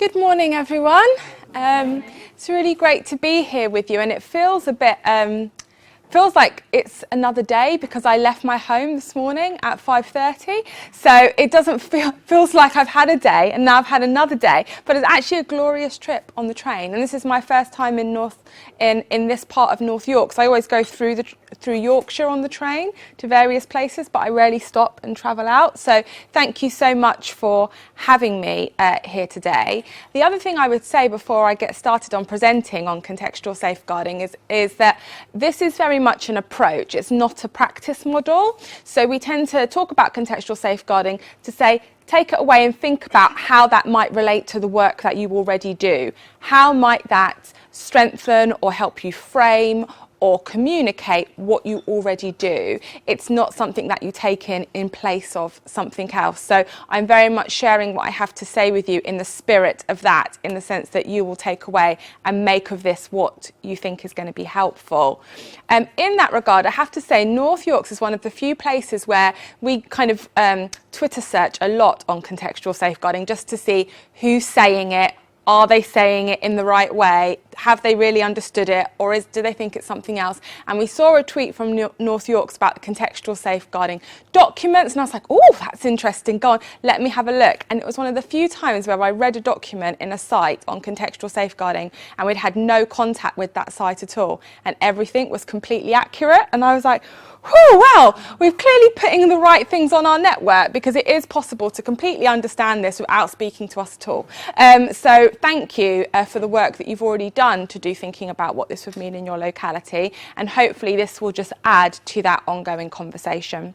Good morning, everyone. It's really great to be here with you, and it feels a bit, feels like it's another day because I left my home this morning at 5:30. So it doesn't feels like I've had a day and now I've had another day, but it's actually a glorious trip on the train. And this is my first time in this part of North York. So I always go through Yorkshire on the train to various places, but I rarely stop and travel out. So thank you so much for having me here today. The other thing I would say before I get started on presenting on contextual safeguarding is that this is very much an approach. It's not a practice model. So we tend to talk about contextual safeguarding to say, take it away and think about how that might relate to the work that you already do. How might that strengthen or help you frame or communicate what you already do? It's not something that you take in place of something else. So I'm very much sharing what I have to say with you in the spirit of that, in the sense that you will take away and make of this what you think is going to be helpful. In that regard, I have to say North Yorks is one of the few places where we kind of Twitter search a lot on contextual safeguarding just to see who's saying it. Are they saying it in the right way? Have they really understood it? Or do they think it's something else? And we saw a tweet from North Yorks about contextual safeguarding documents. And I was like, oh, that's interesting. Go on, let me have a look. And it was one of the few times where I read a document in a site on contextual safeguarding and we'd had no contact with that site at all. And everything was completely accurate. And I was like, oh, well, we're clearly putting the right things on our network, because it is possible to completely understand this without speaking to us at all. So thank you for the work that you've already done to do thinking about what this would mean in your locality, and hopefully this will just add to that ongoing conversation.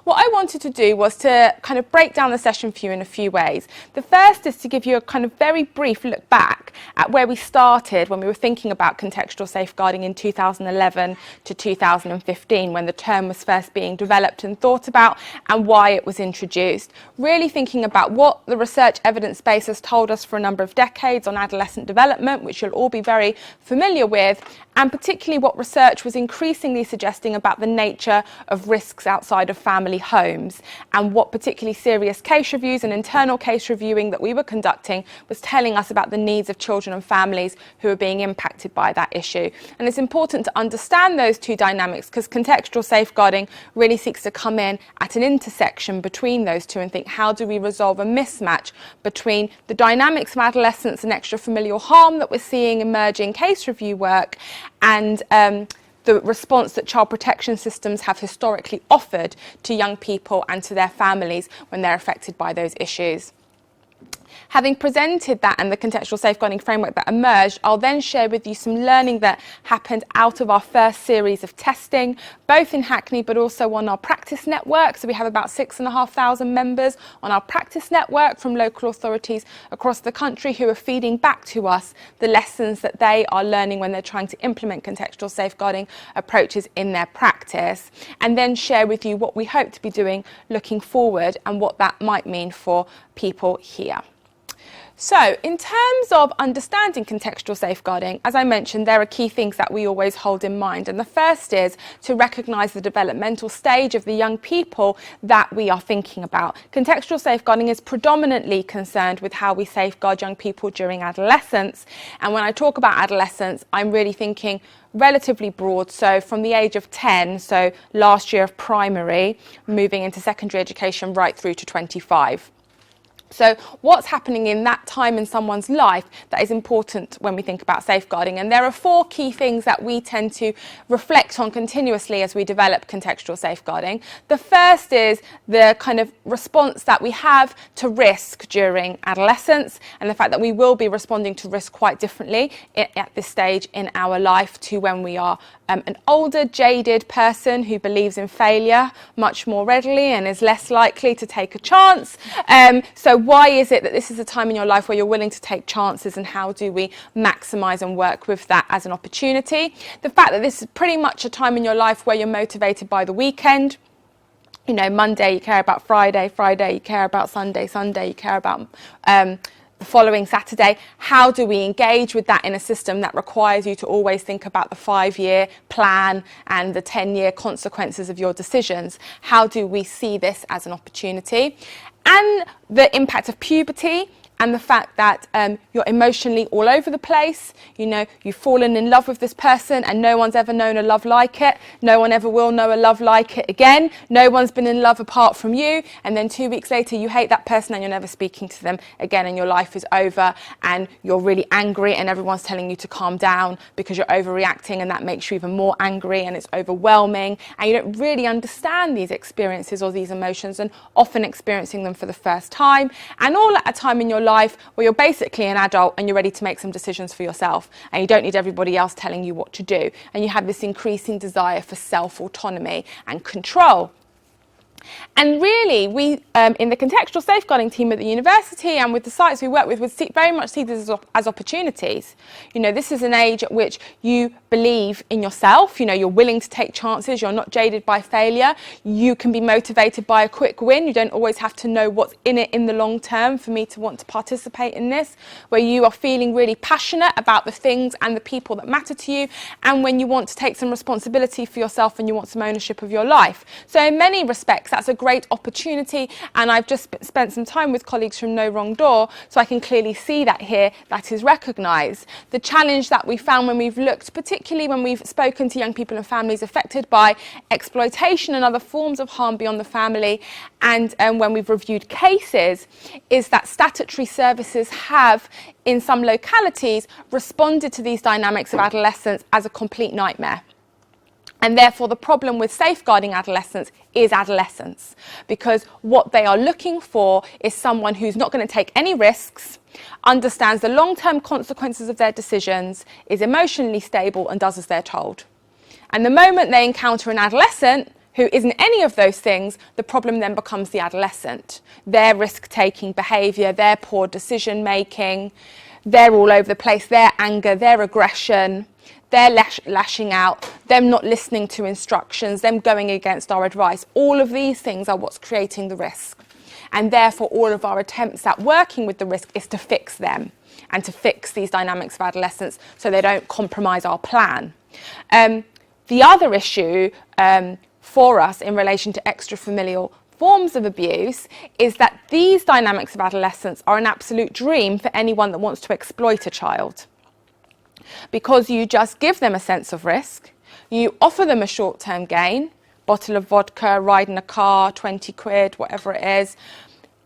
What I wanted to do was to kind of break down the session for you in a few ways. The first is to give you a kind of very brief look back at where we started when we were thinking about contextual safeguarding in 2011 to 2015, when the term was first being developed and thought about, and why it was introduced. Really thinking about what the research evidence base has told us for a number of decades on adolescent development, which you'll all be very familiar with, and particularly what research was increasingly suggesting about the nature of risks outside of family homes, and what particularly serious case reviews and internal case reviewing that we were conducting was telling us about the needs of children and families who are being impacted by that issue. And it's important to understand those two dynamics, because contextual safeguarding really seeks to come in at an intersection between those two and think, how do we resolve a mismatch between the dynamics of adolescence and extra-familial harm that we're seeing emerging case review work and the response that child protection systems have historically offered to young people and to their families when they're affected by those issues. Having presented that and the contextual safeguarding framework that emerged, I'll then share with you some learning that happened out of our first series of testing, both in Hackney but also on our practice network. So we have about 6,500 members on our practice network from local authorities across the country who are feeding back to us the lessons that they are learning when they're trying to implement contextual safeguarding approaches in their practice, and then share with you what we hope to be doing looking forward and what that might mean for people here. So in terms of understanding contextual safeguarding, as I mentioned, there are key things that we always hold in mind. And the first is to recognise the developmental stage of the young people that we are thinking about. Contextual safeguarding is predominantly concerned with how we safeguard young people during adolescence. And when I talk about adolescence, I'm really thinking relatively broad, so from the age of 10, so last year of primary, moving into secondary education right through to 25. So what's happening in that time in someone's life that is important when we think about safeguarding? And there are four key things that we tend to reflect on continuously as we develop contextual safeguarding. The first is the kind of response that we have to risk during adolescence, and the fact that we will be responding to risk quite differently at this stage in our life to when we are an older, jaded person who believes in failure much more readily and is less likely to take a chance. So why is it that this is a time in your life where you're willing to take chances, and how do we maximise and work with that as an opportunity? The fact that this is pretty much a time in your life where you're motivated by the weekend. You know, Monday you care about Friday, Friday you care about Sunday, Sunday you care about the following Saturday. How do we engage with that in a system that requires you to always think about the 5-year plan and the 10-year consequences of your decisions? How do we see this as an opportunity? And the impact of puberty and the fact that you're emotionally all over the place. You know, you've fallen in love with this person and no one's ever known a love like it. No one ever will know a love like it again. No one's been in love apart from you. And then 2 weeks later, you hate that person and you're never speaking to them again, and your life is over and you're really angry and everyone's telling you to calm down because you're overreacting, and that makes you even more angry and it's overwhelming, and you don't really understand these experiences or these emotions, and often experiencing them for the first time, and all at a time in your life where you're basically an adult and you're ready to make some decisions for yourself and you don't need everybody else telling you what to do, and you have this increasing desire for self-autonomy and control. And really, we in the contextual safeguarding team at the university and with the sites we work with would very much see this as opportunities. You know, this is an age at which you believe in yourself, you know, you're willing to take chances, you're not jaded by failure, you can be motivated by a quick win, you don't always have to know what's in it in the long term for me to want to participate in this, where you are feeling really passionate about the things and the people that matter to you, and when you want to take some responsibility for yourself and you want some ownership of your life. So in many respects, that's a great opportunity, and I've just spent some time with colleagues from No Wrong Door, so I can clearly see that here, that is recognised. The challenge that we found when we've looked, particularly when we've spoken to young people and families affected by exploitation and other forms of harm beyond the family, and when we've reviewed cases, is that statutory services have, in some localities, responded to these dynamics of adolescence as a complete nightmare. And therefore, the problem with safeguarding adolescents is adolescence, because what they are looking for is someone who's not going to take any risks, understands the long-term consequences of their decisions, is emotionally stable and does as they're told. And the moment they encounter an adolescent who isn't any of those things, the problem then becomes the adolescent. Their risk-taking behaviour, their poor decision-making, they're all over the place, their anger, their aggression, their lashing out, them not listening to instructions, them going against our advice. All of these things are what's creating the risk. And therefore, all of our attempts at working with the risk is to fix them and to fix these dynamics of adolescence so they don't compromise our plan. The other issue for us in relation to extra-familial forms of abuse is that these dynamics of adolescence are an absolute dream for anyone that wants to exploit a child. Because you just give them a sense of risk, you offer them a short-term gain, bottle of vodka, ride in a car, 20 quid, whatever it is,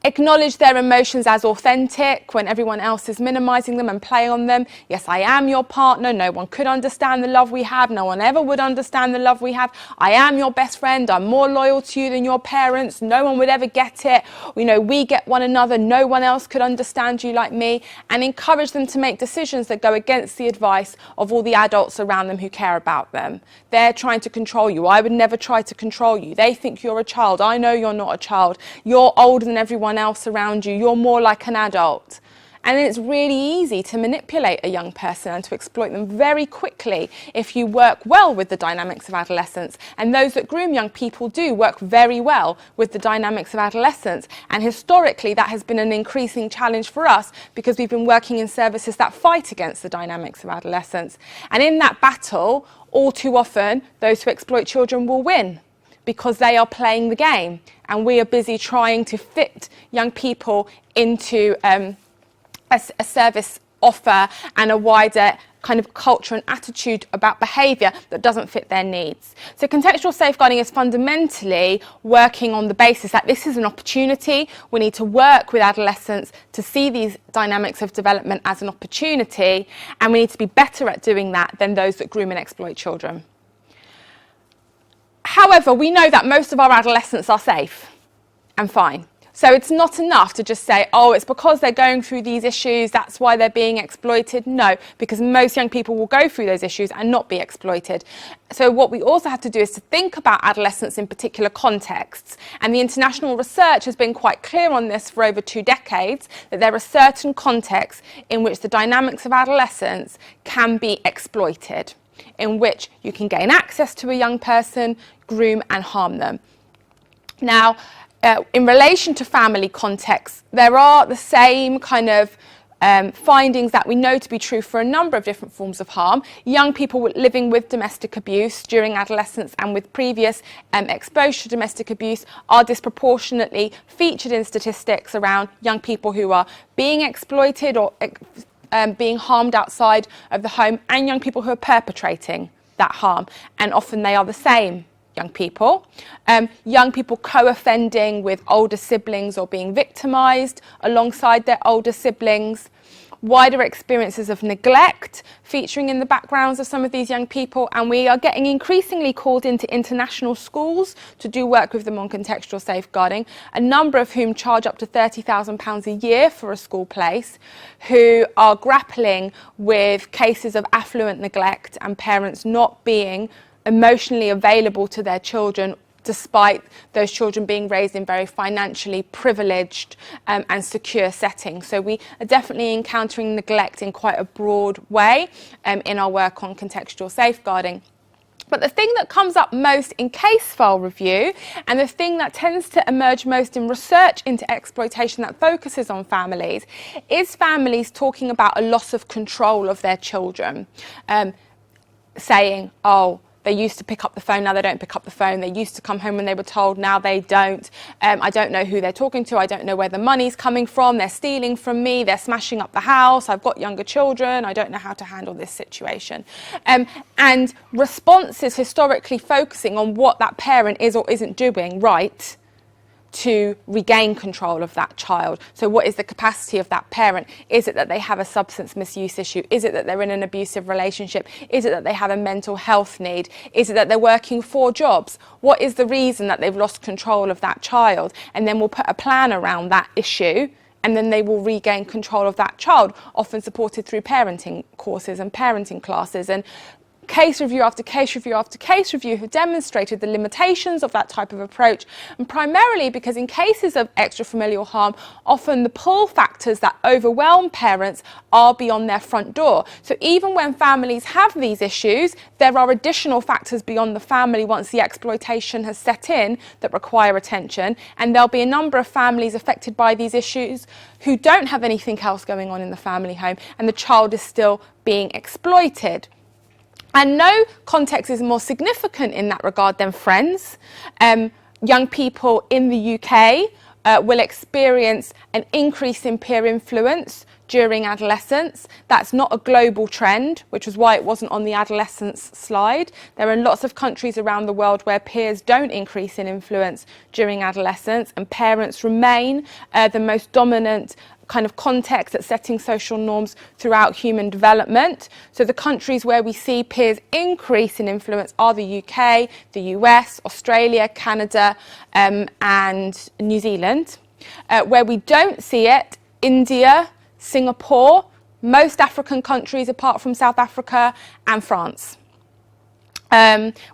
acknowledge their emotions as authentic when everyone else is minimising them and play on them. Yes, I am your partner. No one could understand the love we have. No one ever would understand the love we have. I am your best friend. I'm more loyal to you than your parents. No one would ever get it. You know, we get one another. No one else could understand you like me. And encourage them to make decisions that go against the advice of all the adults around them who care about them. They're trying to control you. I would never try to control you. They think you're a child. I know you're not a child. You're older than everyone else around you, you're more like an adult. And it's really easy to manipulate a young person and to exploit them very quickly if you work well with the dynamics of adolescence. And those that groom young people do work very well with the dynamics of adolescence. And historically, that has been an increasing challenge for us because we've been working in services that fight against the dynamics of adolescence. And in that battle, all too often, those who exploit children will win, because they are playing the game and we are busy trying to fit young people into a service offer and a wider kind of culture and attitude about behaviour that doesn't fit their needs. So contextual safeguarding is fundamentally working on the basis that this is an opportunity. We need to work with adolescents to see these dynamics of development as an opportunity, and we need to be better at doing that than those that groom and exploit children. However, we know that most of our adolescents are safe and fine. So it's not enough to just say, oh, it's because they're going through these issues, that's why they're being exploited. No, because most young people will go through those issues and not be exploited. So what we also have to do is to think about adolescence in particular contexts. And the international research has been quite clear on this for over 2 decades, that there are certain contexts in which the dynamics of adolescence can be exploited, in which you can gain access to a young person, groom and harm them. Now, in relation to family contexts, there are the same kind of findings that we know to be true for a number of different forms of harm. Young people living with domestic abuse during adolescence and with previous exposure to domestic abuse are disproportionately featured in statistics around young people who are being exploited or being harmed outside of the home, and young people who are perpetrating that harm, and often they are the same young people. Young people co-offending with older siblings or being victimised alongside their older siblings. Wider experiences of neglect featuring in the backgrounds of some of these young people, and we are getting increasingly called into international schools to do work with them on contextual safeguarding, a number of whom charge up to £30,000 a year for a school place, who are grappling with cases of affluent neglect and parents not being emotionally available to their children, despite those children being raised in very financially privileged and secure settings. So we are definitely encountering neglect in quite a broad way in our work on contextual safeguarding. But the thing that comes up most in case file review, and the thing that tends to emerge most in research into exploitation that focuses on families, is families talking about a loss of control of their children, saying, oh, they used to pick up the phone, now they don't pick up the phone. They used to come home when they were told, now they don't. I don't know who they're talking to. I don't know where the money's coming from. They're stealing from me. They're smashing up the house. I've got younger children. I don't know how to handle this situation. And responses historically focusing on what that parent is or isn't doing right to regain control of that child. So what is the capacity of that parent? Is it that they have a substance misuse issue? Is it that they're in an abusive relationship? Is it that they have a mental health need? Is it that they're working 4 jobs? What is the reason that they've lost control of that child? And then we'll put a plan around that issue, and then they will regain control of that child, often supported through parenting courses and parenting classes. And case review after case review after case review have demonstrated the limitations of that type of approach, and primarily because in cases of extra-familial harm, often the pull factors that overwhelm parents are beyond their front door. So even when families have these issues, there are additional factors beyond the family once the exploitation has set in that require attention, and there'll be a number of families affected by these issues who don't have anything else going on in the family home, and the child is still being exploited. And no context is more significant in that regard than friends. Young people in the UK will experience an increase in peer influence during adolescence. That's not a global trend, which was why it wasn't on the adolescence slide. There are lots of countries around the world where peers don't increase in influence during adolescence, and parents remain the most dominant kind of context at setting social norms throughout human development. So the countries where we see peers increase in influence are the UK, the US, Australia, Canada, and New Zealand. Where we don't see it, India, Singapore, most African countries apart from South Africa, and France.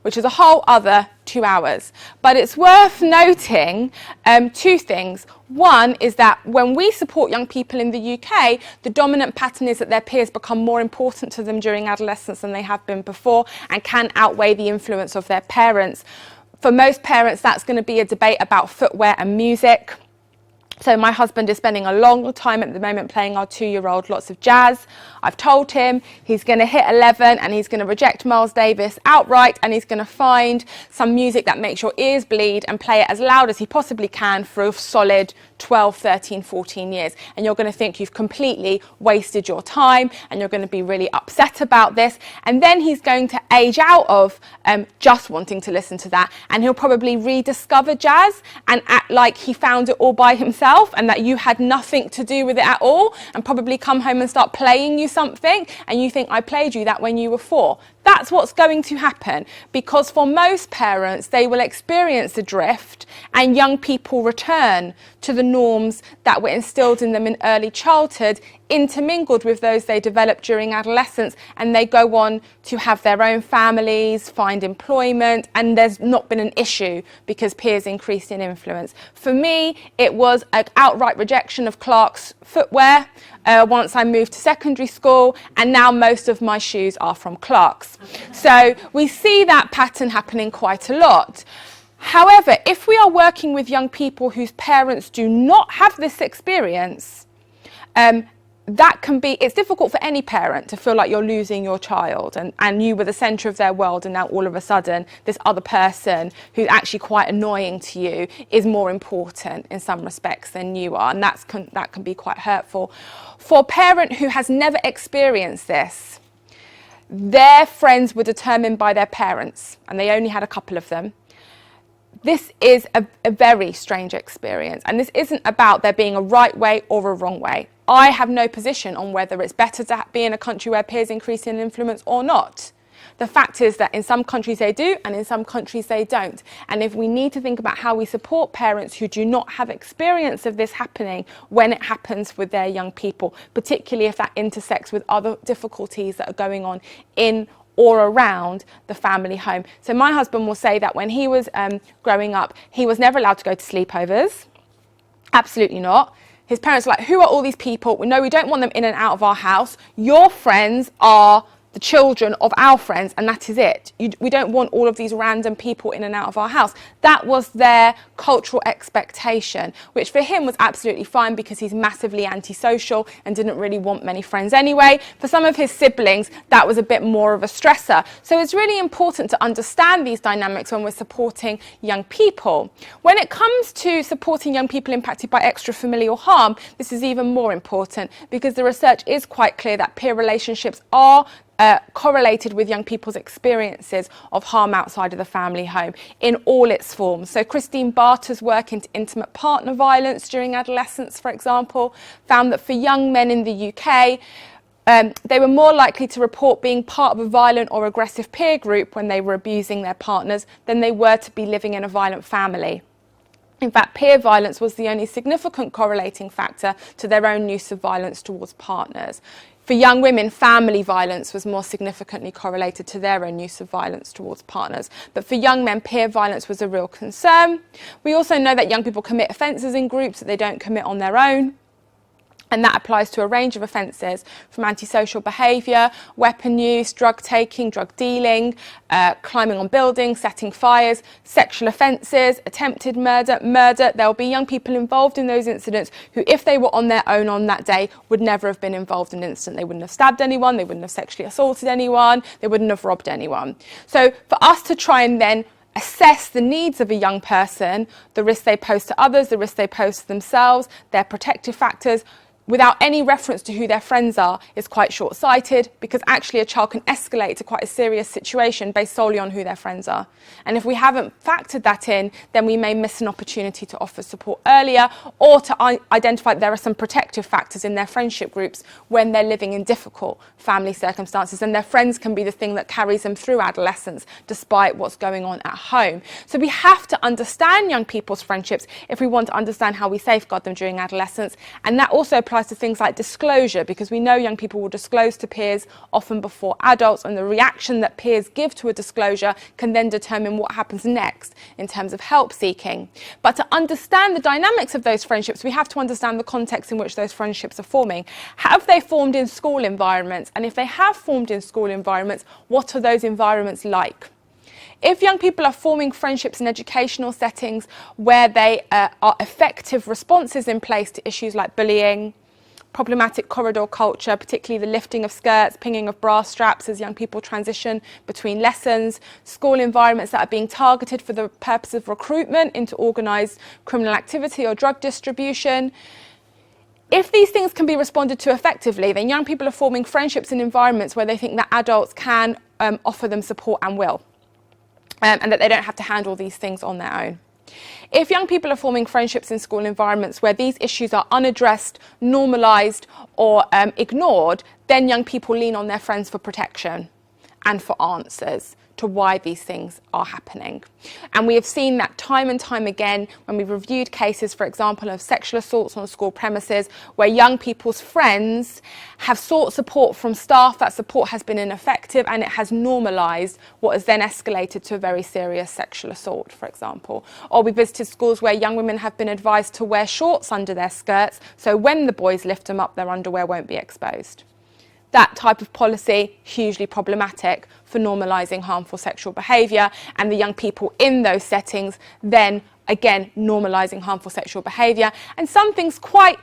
Which is a whole other 2 hours. But it's worth noting 2 things. One is that when we support young people in the UK, the dominant pattern is that their peers become more important to them during adolescence than they have been before, and can outweigh the influence of their parents. For most parents, that's going to be a debate about footwear and music. So my husband is spending a long time at the moment playing our 2-year-old lots of jazz. I've told him he's going to hit 11 and he's going to reject Miles Davis outright, and he's going to find some music that makes your ears bleed and play it as loud as he possibly can for a solid 12, 13, 14 years. And you're going to think you've completely wasted your time, and you're going to be really upset about this. And then he's going to age out of just wanting to listen to that, and he'll probably rediscover jazz and act like he found it all by himself and that you had nothing to do with it at all, and probably come home and start playing you something, and you think, I played you that when you were 4. That's what's going to happen, because for most parents, they will experience a drift, and young people return to the norms that were instilled in them in early childhood, intermingled with those they develop during adolescence, and they go on to have their own families, find employment, and there's not been an issue because peers increased in influence. For me, it was an outright rejection of Clark's footwear once I moved to secondary school, and now most of my shoes are from Clark's. So we see that pattern happening quite a lot. However, if we are working with young people whose parents do not have this experience, it's difficult for any parent to feel like you're losing your child and you were the centre of their world, and now all of a sudden this other person who's actually quite annoying to you is more important in some respects than you are, and that can be quite hurtful. For a parent who has never experienced this, their friends were determined by their parents and they only had a couple of them. This is a very strange experience, and this isn't about there being a right way or a wrong way. I have no position on whether it's better to be in a country where peers increase in influence or not. The fact is that in some countries they do and in some countries they don't. And if we need to think about how we support parents who do not have experience of this happening when it happens with their young people, particularly if that intersects with other difficulties that are going on in or around the family home. So my husband will say that when he was growing up, he was never allowed to go to sleepovers. Absolutely not. His parents were like, who are all these people? No, we don't want them in and out of our house. Your friends are the children of our friends, and that is it. We don't want all of these random people in and out of our house. That was their cultural expectation, which for him was absolutely fine because he's massively antisocial and didn't really want many friends anyway. For some of his siblings, that was a bit more of a stressor. So it's really important to understand these dynamics when we're supporting young people. When it comes to supporting young people impacted by extra-familial harm, this is even more important because the research is quite clear that peer relationships are correlated with young people's experiences of harm outside of the family home in all its forms. So Christine Barter's work into intimate partner violence during adolescence, for example, found that for young men in the UK, they were more likely to report being part of a violent or aggressive peer group when they were abusing their partners than they were to be living in a violent family. In fact, peer violence was the only significant correlating factor to their own use of violence towards partners. For young women, family violence was more significantly correlated to their own use of violence towards partners. But for young men, peer violence was a real concern. We also know that young people commit offences in groups that they don't commit on their own. And that applies to a range of offences, from antisocial behaviour, weapon use, drug taking, drug dealing, climbing on buildings, setting fires, sexual offences, attempted murder. There will be young people involved in those incidents who, if they were on their own on that day, would never have been involved in an incident. They wouldn't have stabbed anyone, they wouldn't have sexually assaulted anyone, they wouldn't have robbed anyone. So for us to try and then assess the needs of a young person, the risks they pose to others, the risks they pose to themselves, their protective factors, without any reference to who their friends are, is quite short-sighted, because actually a child can escalate to quite a serious situation based solely on who their friends are. And if we haven't factored that in, then we may miss an opportunity to offer support earlier, or to identify that there are some protective factors in their friendship groups when they're living in difficult family circumstances, and their friends can be the thing that carries them through adolescence despite what's going on at home. So we have to understand young people's friendships if we want to understand how we safeguard them during adolescence, and that also applies to things like disclosure, because we know young people will disclose to peers often before adults, and the reaction that peers give to a disclosure can then determine what happens next in terms of help seeking. But to understand the dynamics of those friendships, we have to understand the context in which those friendships are forming. Have they formed in school environments? And if they have formed in school environments, what are those environments like? If young people are forming friendships in educational settings where they are effective responses in place to issues like bullying, problematic corridor culture, particularly the lifting of skirts, pinging of bra straps as young people transition between lessons, school environments that are being targeted for the purpose of recruitment into organised criminal activity or drug distribution. If these things can be responded to effectively, then young people are forming friendships in environments where they think that adults can offer them support and will, and that they don't have to handle these things on their own. If young people are forming friendships in school environments where these issues are unaddressed, normalised or ignored, then young people lean on their friends for protection and for answers to why these things are happening. And we have seen that time and time again when we've reviewed cases, for example, of sexual assaults on school premises, where young people's friends have sought support from staff. That support has been ineffective and it has normalised what has then escalated to a very serious sexual assault, for example. Or we visited schools where young women have been advised to wear shorts under their skirts, so when the boys lift them up, their underwear won't be exposed. That type of policy, hugely problematic for normalising harmful sexual behaviour, and the young people in those settings then, again, normalising harmful sexual behaviour. And some things quite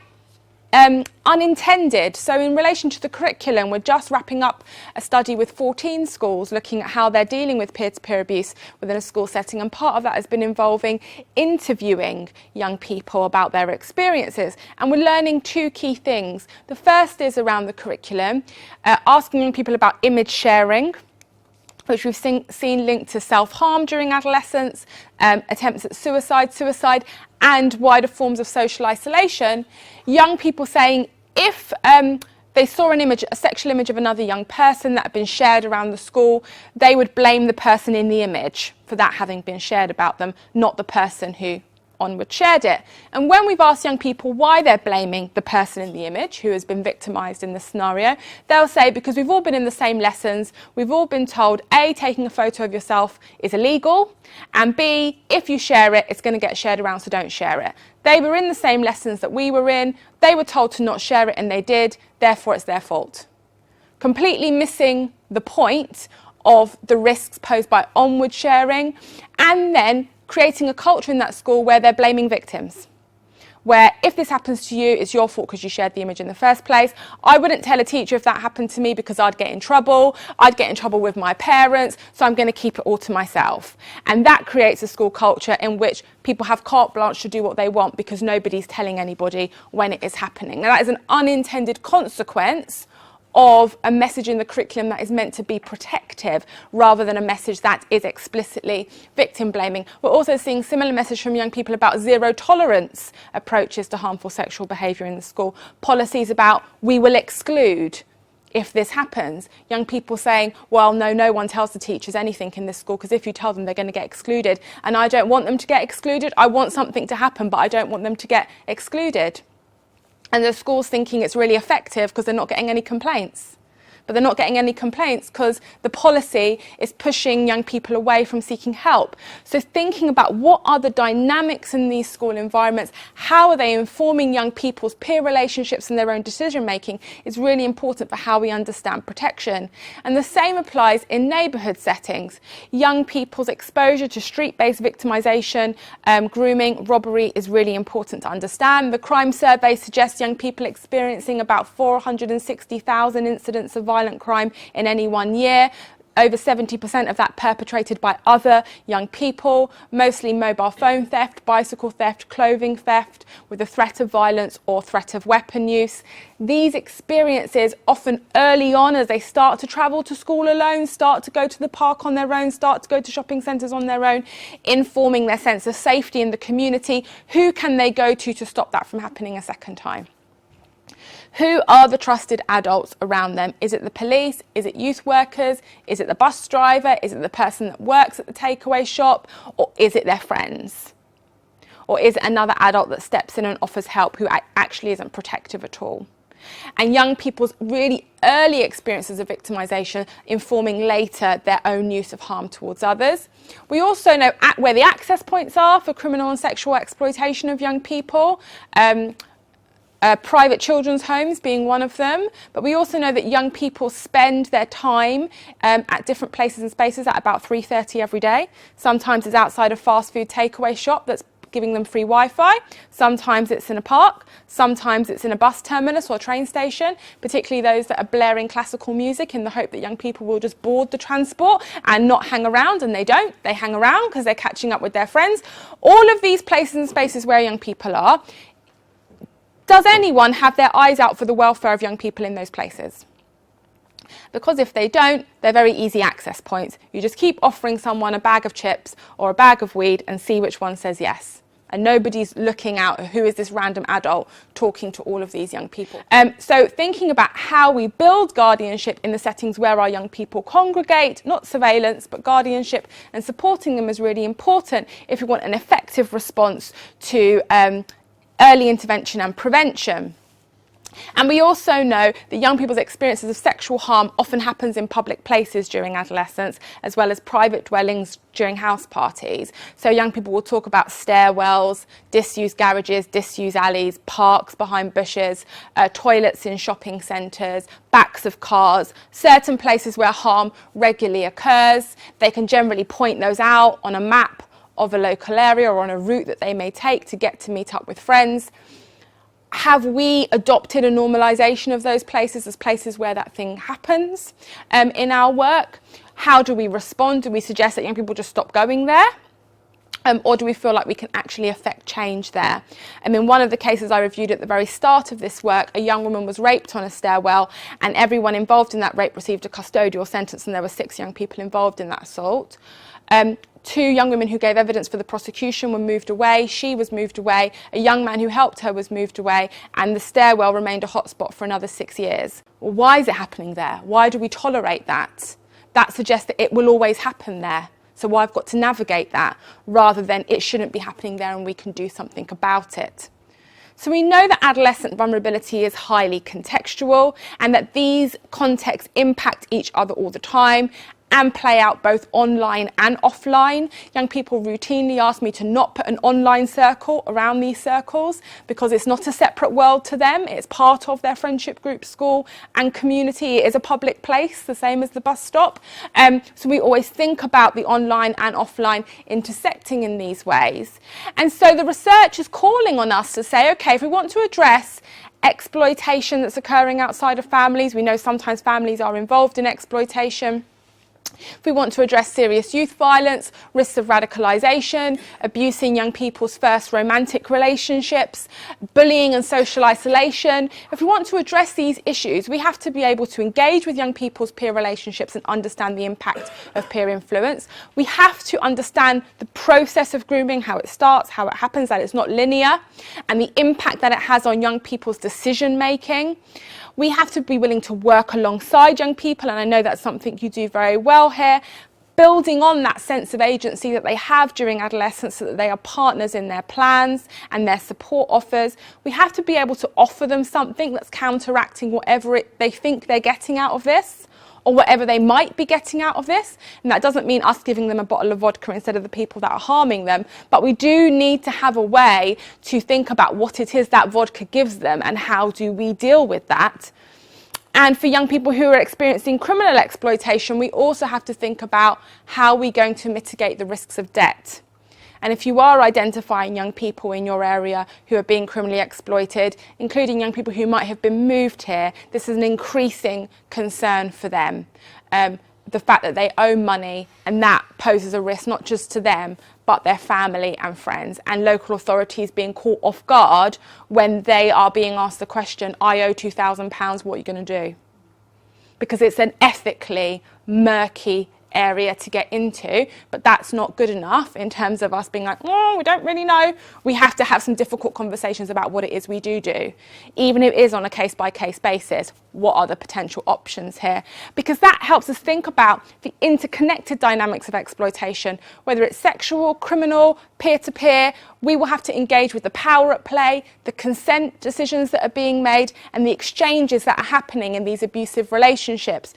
unintended. So in relation to the curriculum, we're just wrapping up a study with 14 schools looking at how they're dealing with peer-to-peer abuse within a school setting, and part of that has been involving interviewing young people about their experiences, and we're learning two key things. The first is around the curriculum, asking young people about image sharing, which we've seen linked to self-harm during adolescence, attempts at suicide, and wider forms of social isolation. Young people saying if they saw a sexual image of another young person that had been shared around the school, they would blame the person in the image for that having been shared about them, not the person who onward shared it. And when we've asked young people why they're blaming the person in the image who has been victimised in this scenario, they'll say because we've all been in the same lessons, we've all been told A, taking a photo of yourself is illegal, and B, if you share it, it's going to get shared around, so don't share it. They were in the same lessons that we were in, they were told to not share it and they did, therefore it's their fault. Completely missing the point of the risks posed by onward sharing, and then creating a culture in that school where they're blaming victims. Where if this happens to you, it's your fault because you shared the image in the first place. I wouldn't tell a teacher if that happened to me because I'd get in trouble. I'd get in trouble with my parents, so I'm going to keep it all to myself. And that creates a school culture in which people have carte blanche to do what they want because nobody's telling anybody when it is happening. Now that is an unintended consequence of a message in the curriculum that is meant to be protective rather than a message that is explicitly victim blaming. We're also seeing similar message from young people about zero tolerance approaches to harmful sexual behaviour in the school. Policies about we will exclude if this happens. Young people saying, well, no one tells the teachers anything in this school because if you tell them they're going to get excluded, and I don't want them to get excluded. I want something to happen, but I don't want them to get excluded. And the school's thinking it's really effective because they're not getting any complaints. But they're not getting any complaints because the policy is pushing young people away from seeking help. So thinking about what are the dynamics in these school environments, how are they informing young people's peer relationships and their own decision making is really important for how we understand protection. And the same applies in neighbourhood settings. Young people's exposure to street-based victimisation, grooming, robbery is really important to understand. The crime survey suggests young people experiencing about 460,000 incidents of violent crime in any 1 year. Over 70% of that perpetrated by other young people, mostly mobile phone theft, bicycle theft, clothing theft, with the threat of violence or threat of weapon use. These experiences, often early on as they start to travel to school alone, start to go to the park on their own, start to go to shopping centres on their own, informing their sense of safety in the community. Who can they go to stop that from happening a second time? Who are the trusted adults around them? Is it the police? Is it youth workers? Is it the bus driver? Is it the person that works at the takeaway shop? Or is it their friends? Or is it another adult that steps in and offers help who actually isn't protective at all? And young people's really early experiences of victimisation informing later their own use of harm towards others. We also know where the access points are for criminal and sexual exploitation of young people. Private children's homes being one of them, but we also know that young people spend their time at different places and spaces at about 3:30 every day. Sometimes it's outside a fast food takeaway shop that's giving them free Wi-Fi. Sometimes it's in a park. Sometimes it's in a bus terminus or train station, particularly those that are blaring classical music in the hope that young people will just board the transport and not hang around, and they don't. They hang around because they're catching up with their friends. All of these places and spaces where young people are. Does anyone have their eyes out for the welfare of young people in those places? Because if they don't, they're very easy access points. You just keep offering someone a bag of chips or a bag of weed and see which one says yes. And nobody's looking out at who is this random adult talking to all of these young people. So thinking about how we build guardianship in the settings where our young people congregate, not surveillance, but guardianship, and supporting them is really important if we want an effective response to early intervention and prevention. And we also know that young people's experiences of sexual harm often happens in public places during adolescence, as well as private dwellings during house parties. So young people will talk about stairwells, disused garages, disused alleys, parks behind bushes, toilets in shopping centres, backs of cars, certain places where harm regularly occurs. They can generally point those out on a map of a local area or on a route that they may take to get to meet up with friends. Have we adopted a normalisation of those places as places where that thing happens in our work? How do we respond? Do we suggest that young people just stop going there? Or do we feel like we can actually affect change there? And in one of the cases I reviewed at the very start of this work, a young woman was raped on a stairwell, and everyone involved in that rape received a custodial sentence, and there were 6 young people involved in that assault. 2 young women who gave evidence for the prosecution were moved away. She was moved away. A young man who helped her was moved away, and the stairwell remained a hotspot for another 6 years. Well, why is it happening there? Why do we tolerate that? That suggests that it will always happen there. So I've got to navigate that rather than it shouldn't be happening there and we can do something about it. So we know that adolescent vulnerability is highly contextual and that these contexts impact each other all the time and play out both online and offline. Young people routinely ask me to not put an online circle around these circles because it's not a separate world to them. It's part of their friendship group, school and community. It is a public place, the same as the bus stop. So we always think about the online and offline intersecting in these ways. And so the research is calling on us to say, okay, if we want to address exploitation that's occurring outside of families, we know sometimes families are involved in exploitation. If we want to address serious youth violence, risks of radicalisation, abusing young people's first romantic relationships, bullying and social isolation, if we want to address these issues, we have to be able to engage with young people's peer relationships and understand the impact of peer influence. We have to understand the process of grooming, how it starts, how it happens, that it's not linear, and the impact that it has on young people's decision making. We have to be willing to work alongside young people, and I know that's something you do very well here, building on that sense of agency that they have during adolescence so that they are partners in their plans and their support offers. We have to be able to offer them something that's counteracting whatever they think they're getting out of this, or whatever they might be getting out of this. And that doesn't mean us giving them a bottle of vodka instead of the people that are harming them, but we do need to have a way to think about what it is that vodka gives them and how do we deal with that. And for young people who are experiencing criminal exploitation, we also have to think about how we're going to mitigate the risks of debt. And if you are identifying young people in your area who are being criminally exploited, including young people who might have been moved here, this is an increasing concern for them. The fact that they owe money, and that poses a risk not just to them, but their family and friends, and local authorities being caught off guard when they are being asked the question, I owe £2,000, what are you going to do? Because it's an ethically murky area to get into, but that's not good enough in terms of us being like, oh, we don't really know. We have to have some difficult conversations about what it is we do, even if it is on a case-by-case basis. What are the potential options here? Because that helps us think about the interconnected dynamics of exploitation, whether it's sexual, criminal, peer-to-peer. We will have to engage with the power at play, the consent decisions that are being made, and the exchanges that are happening in these abusive relationships.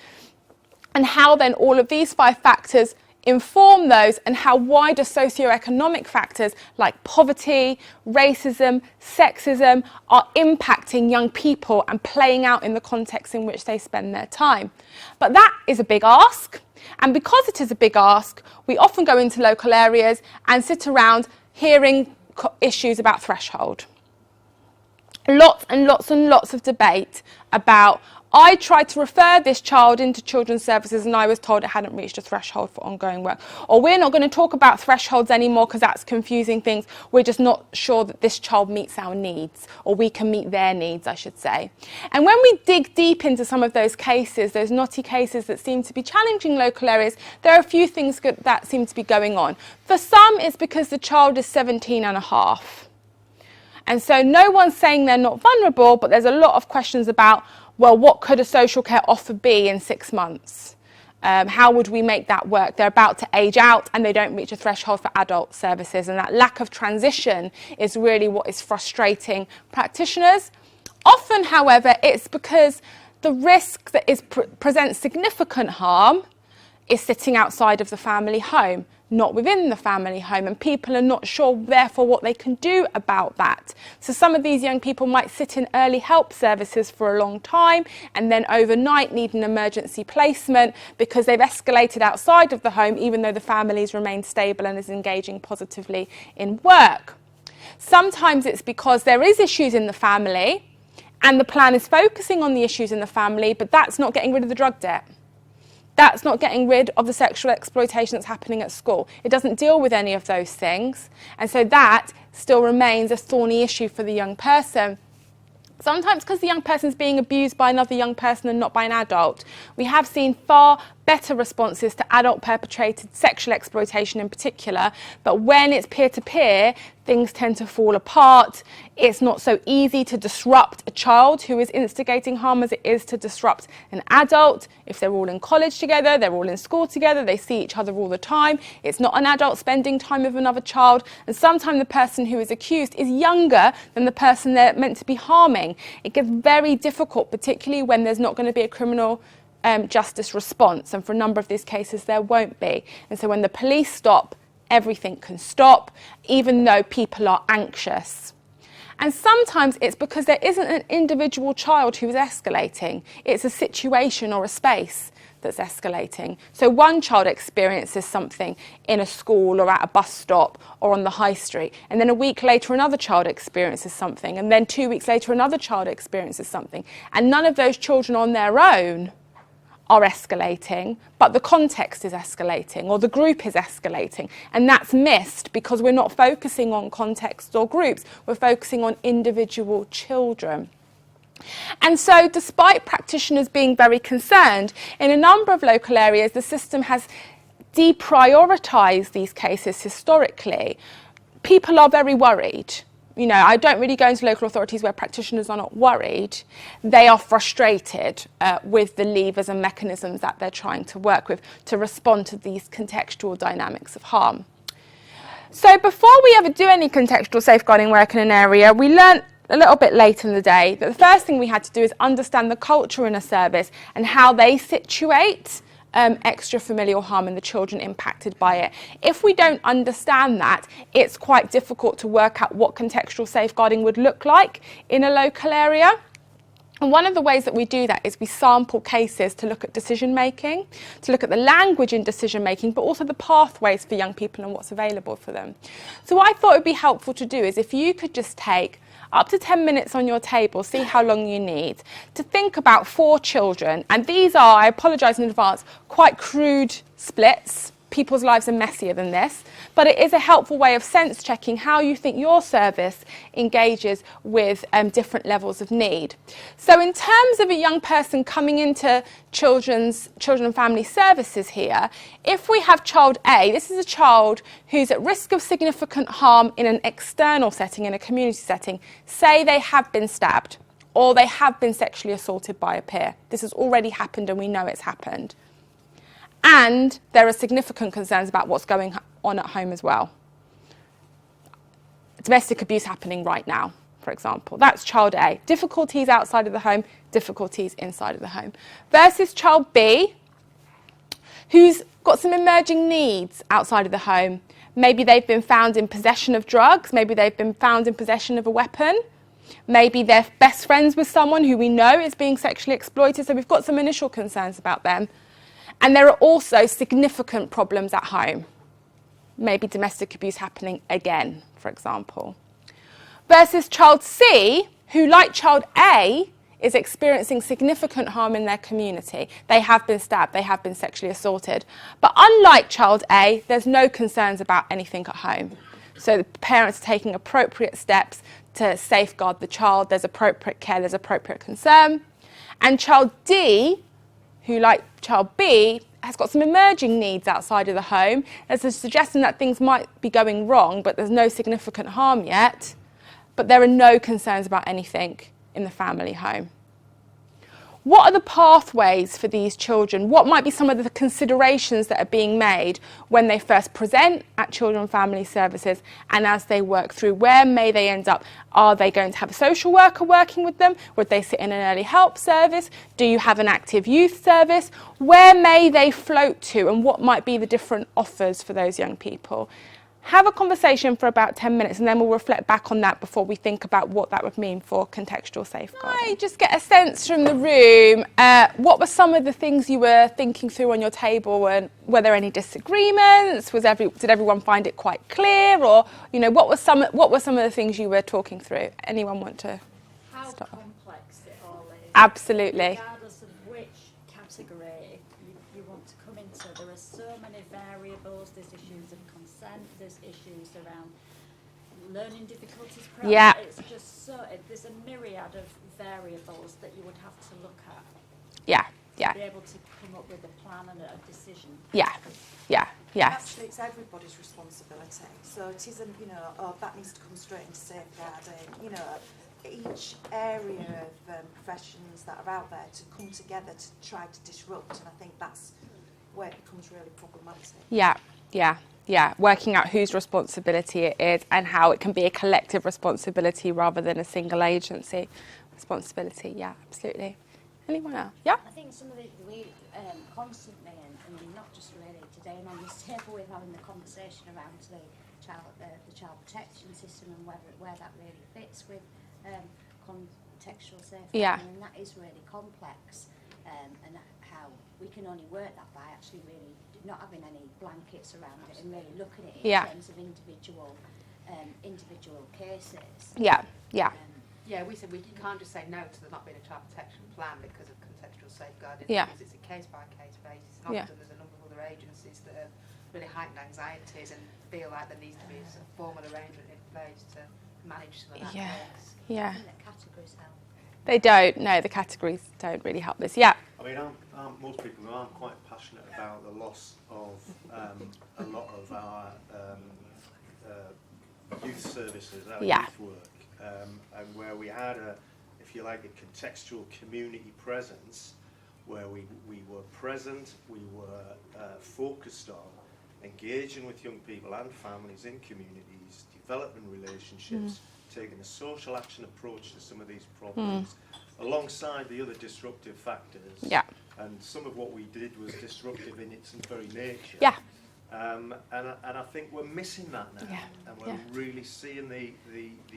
And how then all of these 5 factors inform those, and how wider socioeconomic factors like poverty, racism, sexism are impacting young people and playing out in the context in which they spend their time. But that is a big ask. And because it is a big ask, we often go into local areas and sit around hearing issues about threshold. Lots and lots and lots of debate about, I tried to refer this child into children's services and I was told it hadn't reached a threshold for ongoing work. Or we're not going to talk about thresholds anymore because that's confusing things. We're just not sure that this child meets our needs, or we can meet their needs, I should say. And when we dig deep into some of those cases, those knotty cases that seem to be challenging local areas, there are a few things that seem to be going on. For some, it's because the child is 17 and a half. And so no one's saying they're not vulnerable, but there's a lot of questions about, well, what could a social care offer be in 6 months? How would we make that work? They're about to age out and they don't reach a threshold for adult services. And that lack of transition is really what is frustrating practitioners. Often, however, it's because the risk that presents significant harm is sitting outside of the family home, not within the family home, and people are not sure, therefore, what they can do about that. So some of these young people might sit in early help services for a long time and then overnight need an emergency placement because they've escalated outside of the home, even though the family's remained stable and is engaging positively in work. Sometimes it's because there is issues in the family and the plan is focusing on the issues in the family, but that's not getting rid of the drug debt. That's not getting rid of the sexual exploitation that's happening at school. It doesn't deal with any of those things. And so that still remains a thorny issue for the young person. Sometimes because the young person is being abused by another young person and not by an adult. We have seen far better responses to adult-perpetrated sexual exploitation in particular, but when it's peer-to-peer, things tend to fall apart. It's not so easy to disrupt a child who is instigating harm as it is to disrupt an adult. If they're all in college together, they're all in school together, they see each other all the time. It's not an adult spending time with another child, and sometimes the person who is accused is younger than the person they're meant to be harming. It gets very difficult, particularly when there's not going to be a criminal justice response, and for a number of these cases there won't be. And so when the police stop, everything can stop, even though people are anxious. And sometimes it's because there isn't an individual child who is escalating. It's a situation or a space that's escalating. So one child experiences something in a school or at a bus stop or on the high street, and then a week later another child experiences something, and then 2 weeks later another child experiences something. And none of those children on their own are escalating, but the context is escalating or the group is escalating, and that's missed because we're not focusing on context or groups, we're focusing on individual children. And so despite practitioners being very concerned, in a number of local areas the system has deprioritised these cases historically. People are very worried. You know, I don't really go into local authorities where practitioners are not worried. They are frustrated with the levers and mechanisms that they're trying to work with to respond to these contextual dynamics of harm. So before we ever do any contextual safeguarding work in an area, we learnt a little bit late in the day that the first thing we had to do is understand the culture in a service and how they situate extra-familial harm and the children impacted by it. If we don't understand that, it's quite difficult to work out what contextual safeguarding would look like in a local area. And one of the ways that we do that is we sample cases to look at decision making, to look at the language in decision making, but also the pathways for young people and what's available for them. So what I thought would be helpful to do is if you could just take up to 10 minutes on your table, see how long you need, to think about 4 children. And these are, I apologise in advance, quite crude splits. People's lives are messier than this, but it is a helpful way of sense checking how you think your service engages with different levels of need. So in terms of a young person coming into children and family services here, if we have child A, this is a child who's at risk of significant harm in an external setting, in a community setting. Say they have been stabbed or they have been sexually assaulted by a peer. This has already happened and we know it's happened. And there are significant concerns about what's going on at home as well. Domestic abuse happening right now, for example. That's child A. Difficulties outside of the home, difficulties inside of the home. Versus child B, who's got some emerging needs outside of the home. Maybe they've been found in possession of drugs, maybe they've been found in possession of a weapon. Maybe they're best friends with someone who we know is being sexually exploited, so we've got some initial concerns about them. And there are also significant problems at home. Maybe domestic abuse happening again, for example. Versus child C, who, like child A, is experiencing significant harm in their community. They have been stabbed, they have been sexually assaulted. But unlike child A, there's no concerns about anything at home. So the parents are taking appropriate steps to safeguard the child. There's appropriate care, there's appropriate concern. And child D, who, like child B, has got some emerging needs outside of the home. There's a suggestion that things might be going wrong, but there's no significant harm yet. But there are no concerns about anything in the family home. What are the pathways for these children? What might be some of the considerations that are being made when they first present at Children and Family Services and as they work through? Where may they end up? Are they going to have a social worker working with them? Would they sit in an early help service? Do you have an active youth service? Where may they float to, and what might be the different offers for those young people? have a conversation for about 10 minutes and then we'll reflect back on that before we think about what that would mean for contextual safeguarding. I just get a sense from the room, what were some of the things you were thinking through on your table, and were there any disagreements? Did everyone find it quite clear, or what were some of the things you were talking through? Anyone want to start? How complex it all is. Absolutely. Regardless of which category you want to come into, there are so many variables. There's issues of consent, there's issues around learning difficulties. Perhaps. Yeah. It's just there's a myriad of variables that you would have to look at. Yeah. To be able to come up with a plan and a decision. Yes. Actually, it's everybody's responsibility. So it isn't, that needs to come straight into safeguarding. Each area of professions that are out there to come together to try to disrupt, and I think that's where it becomes really problematic. Yeah. Working out whose responsibility it is and how it can be a collective responsibility rather than a single agency responsibility. Yeah, absolutely. Anyone else? Yeah? I think some of we constantly, and not just really today and on this table, we're having the conversation around the child protection system and where that really fits with contextual safeguarding, and that is really complex, and how we can only work that by actually really not having any blankets around it and really looking at it in terms of individual cases. We said we can't just say no to there not being a child protection plan because of contextual safeguarding, because it's a case-by-case basis, and often there's a number of other agencies that have really heightened anxieties and feel like there needs to be a formal arrangement in place to manage some of that risk. I think the categories help. They don't. No, the categories don't really help this. Yeah. I mean, most people know I'm quite passionate about the loss of a lot of our youth services, our youth work, and where we had if you like, a contextual community presence, where we were present, we were focused on engaging with young people and families in communities, developing relationships, taking a social action approach to some of these problems, alongside the other disruptive factors. Yeah. And some of what we did was disruptive in its very nature. Yeah. And I think we're missing that now, and we're really seeing the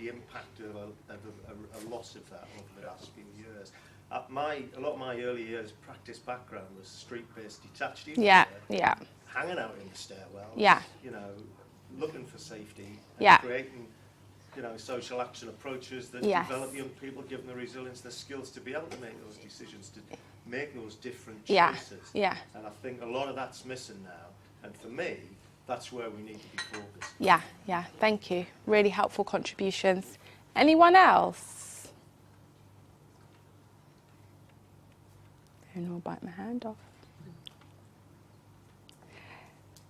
impact of a loss of that over the last few years. A lot of my early years practice background was street-based detached youth care, hanging out in the stairwells, looking for safety, and creating social action approaches that develop young people, give them the resilience, the skills to be able to make those decisions, to make those different choices. And I think a lot of that's missing now. And for me, that's where we need to be focused. Thank you. Really helpful contributions. Anyone else? And I'll bite my hand off.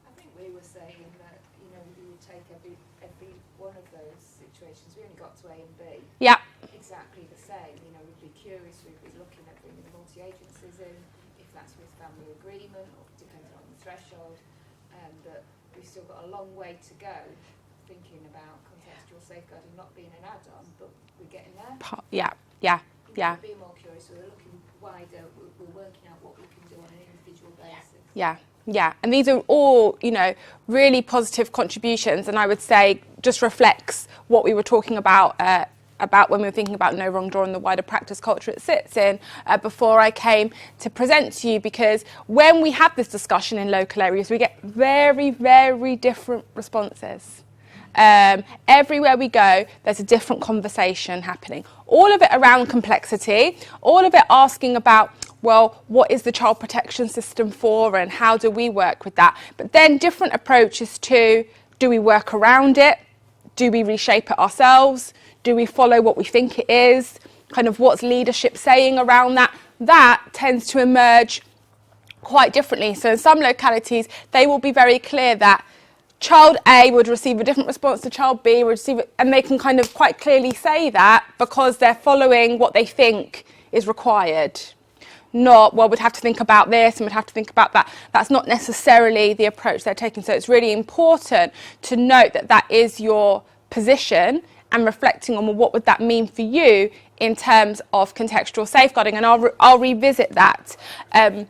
I think we were saying that, we would take every one of those situations. We only got to A and B. Yeah. Exactly the same. We'd be curious, we'd be looking at bringing multi-agencies in, if that's with family agreement or depending on the threshold. But we've still got a long way to go thinking about contextual safeguarding not being an add-on, but we're getting there. Yeah. We're being more curious, we're looking wider, we're working out what we can do on an individual basis. Yeah, and these are all, really positive contributions, and I would say just reflects what we were talking about when we were thinking about no wrongdoing and the wider practice culture it sits in before I came to present to you, because when we have this discussion in local areas, we get very, very different responses. Everywhere we go, there's a different conversation happening. All of it around complexity, all of it asking about, well, what is the child protection system for and how do we work with that? But then different approaches to, do we work around it? Do we reshape it ourselves? Do we follow what we think it is? Kind of what's leadership saying around that? That tends to emerge quite differently. So in some localities, they will be very clear that child A would receive a different response to child B, would receive it, and they can kind of quite clearly say that because they're following what they think is required. Not, well, we'd have to think about this and we'd have to think about that. That's not necessarily the approach they're taking. So it's really important to note that that is your position and reflecting on, well, what would that mean for you in terms of contextual safeguarding? And I'll revisit that. And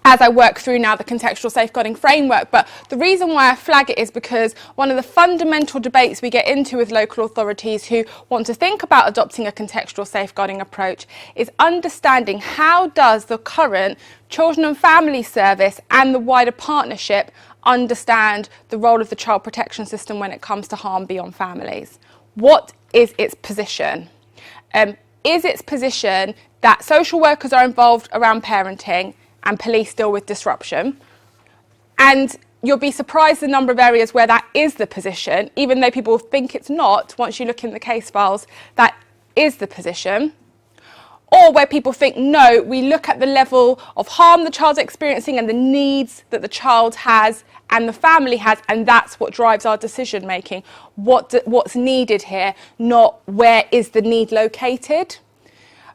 as I work through now the contextual safeguarding framework. But the reason why I flag it is because one of the fundamental debates we get into with local authorities who want to think about adopting a contextual safeguarding approach is understanding how does the current Children and Family Service and the wider partnership understand the role of the child protection system when it comes to harm beyond families. What is its position? Is its position that social workers are involved around parenting and police deal with disruption? And you'll be surprised the number of areas where that is the position, even though people think it's not. Once you look in the case files, that is the position. Or where people think, no, we look at the level of harm the child's experiencing and the needs that the child has and the family has, and that's what drives our decision making. What's needed here, not where is the need located.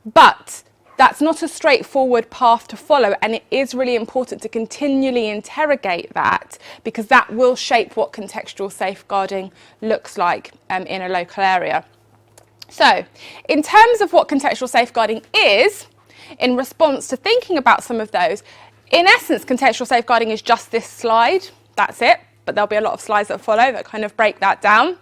But that's not a straightforward path to follow, and it is really important to continually interrogate that, because that will shape what contextual safeguarding looks like in a local area. So, in terms of what contextual safeguarding is, in response to thinking about some of those, in essence, contextual safeguarding is just this slide. That's it, but there'll be a lot of slides that follow that kind of break that down.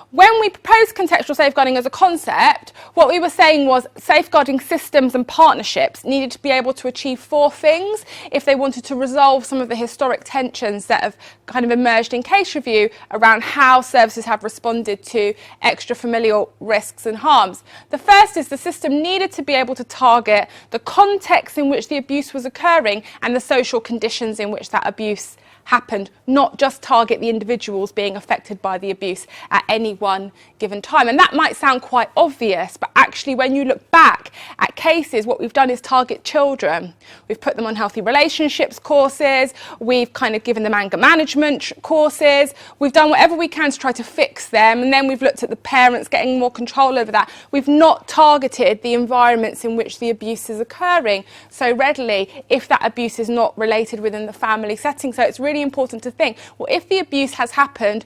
When we proposed contextual safeguarding as a concept, what we were saying was safeguarding systems and partnerships needed to be able to achieve 4 things if they wanted to resolve some of the historic tensions that have kind of emerged in case review around how services have responded to extra-familial risks and harms. The first is the system needed to be able to target the context in which the abuse was occurring and the social conditions in which that abuse happened, not just target the individuals being affected by the abuse at any one given time. And that might sound quite obvious, but actually when you look back at cases, what we've done is target children. We've put them on healthy relationships courses, we've kind of given them anger management courses, we've done whatever we can to try to fix them, and then we've looked at the parents getting more control over that. We've not targeted the environments in which the abuse is occurring so readily if that abuse is not related within the family setting. So it's really important to think, well, if the abuse has happened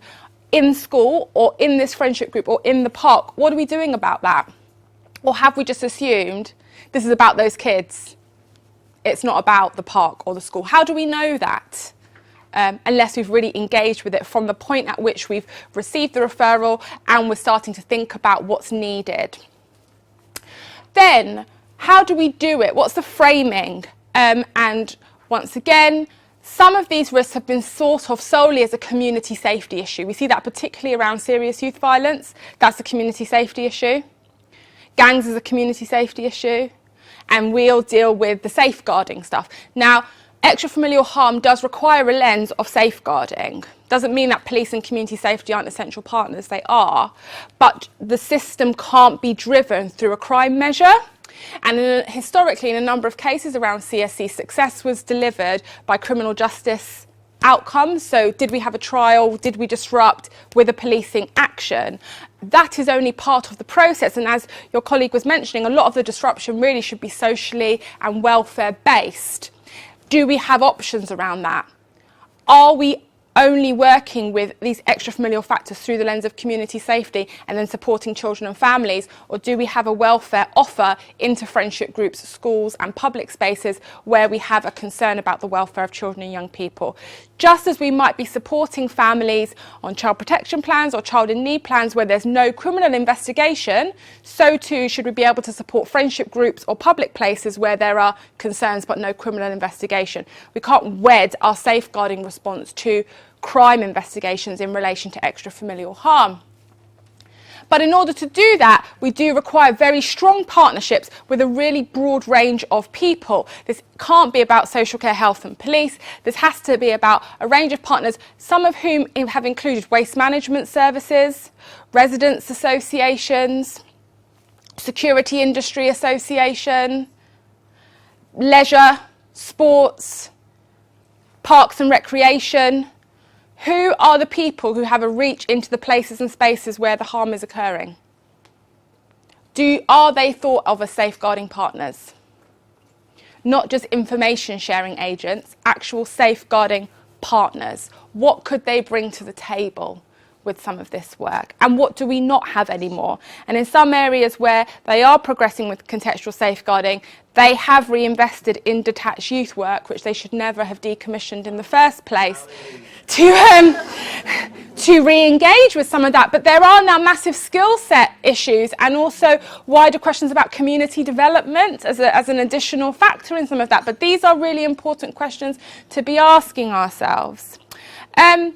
in school or in this friendship group or in the park, what are we doing about that? Or have we just assumed this is about those kids? It's not about the park or the school. How do we know that? Unless we've really engaged with it from the point at which we've received the referral and we're starting to think about what's needed. Then, how do we do it? What's the framing? And once again, some of these risks have been thought of solely as a community safety issue. We see that particularly around serious youth violence. That's a community safety issue. Gangs is a community safety issue. And we'll deal with the safeguarding stuff. Now, extra-familial harm does require a lens of safeguarding. Doesn't mean that police and community safety aren't essential partners. They are. But the system can't be driven through a crime measure. And historically, in a number of cases around CSC, success was delivered by criminal justice outcomes. So did we have a trial? Did we disrupt with a policing action? That is only part of the process. And as your colleague was mentioning, a lot of the disruption really should be socially and welfare based. Do we have options around that? Are we only working with these extra-familial factors through the lens of community safety and then supporting children and families, or do we have a welfare offer into friendship groups, schools and public spaces where we have a concern about the welfare of children and young people? Just as we might be supporting families on child protection plans or child in need plans where there's no criminal investigation, so too should we be able to support friendship groups or public places where there are concerns but no criminal investigation. We can't wed our safeguarding response to crime investigations in relation to extra-familial harm. But in order to do that, we do require very strong partnerships with a really broad range of people. This can't be about social care, health and police. This has to be about a range of partners, some of whom have included waste management services, residents associations, security industry association, leisure, sports, parks and recreation. Who are the people who have a reach into the places and spaces where the harm is occurring? Are they thought of as safeguarding partners? Not just information sharing agents, actual safeguarding partners. What could they bring to the table? with some of this work, and what do we not have anymore? And in some areas where they are progressing with contextual safeguarding, they have reinvested in detached youth work, which they should never have decommissioned in the first place, to re-engage with some of that. But there are now massive skill set issues and also wider questions about community development as an additional factor in some of that. But these are really important questions to be asking ourselves. And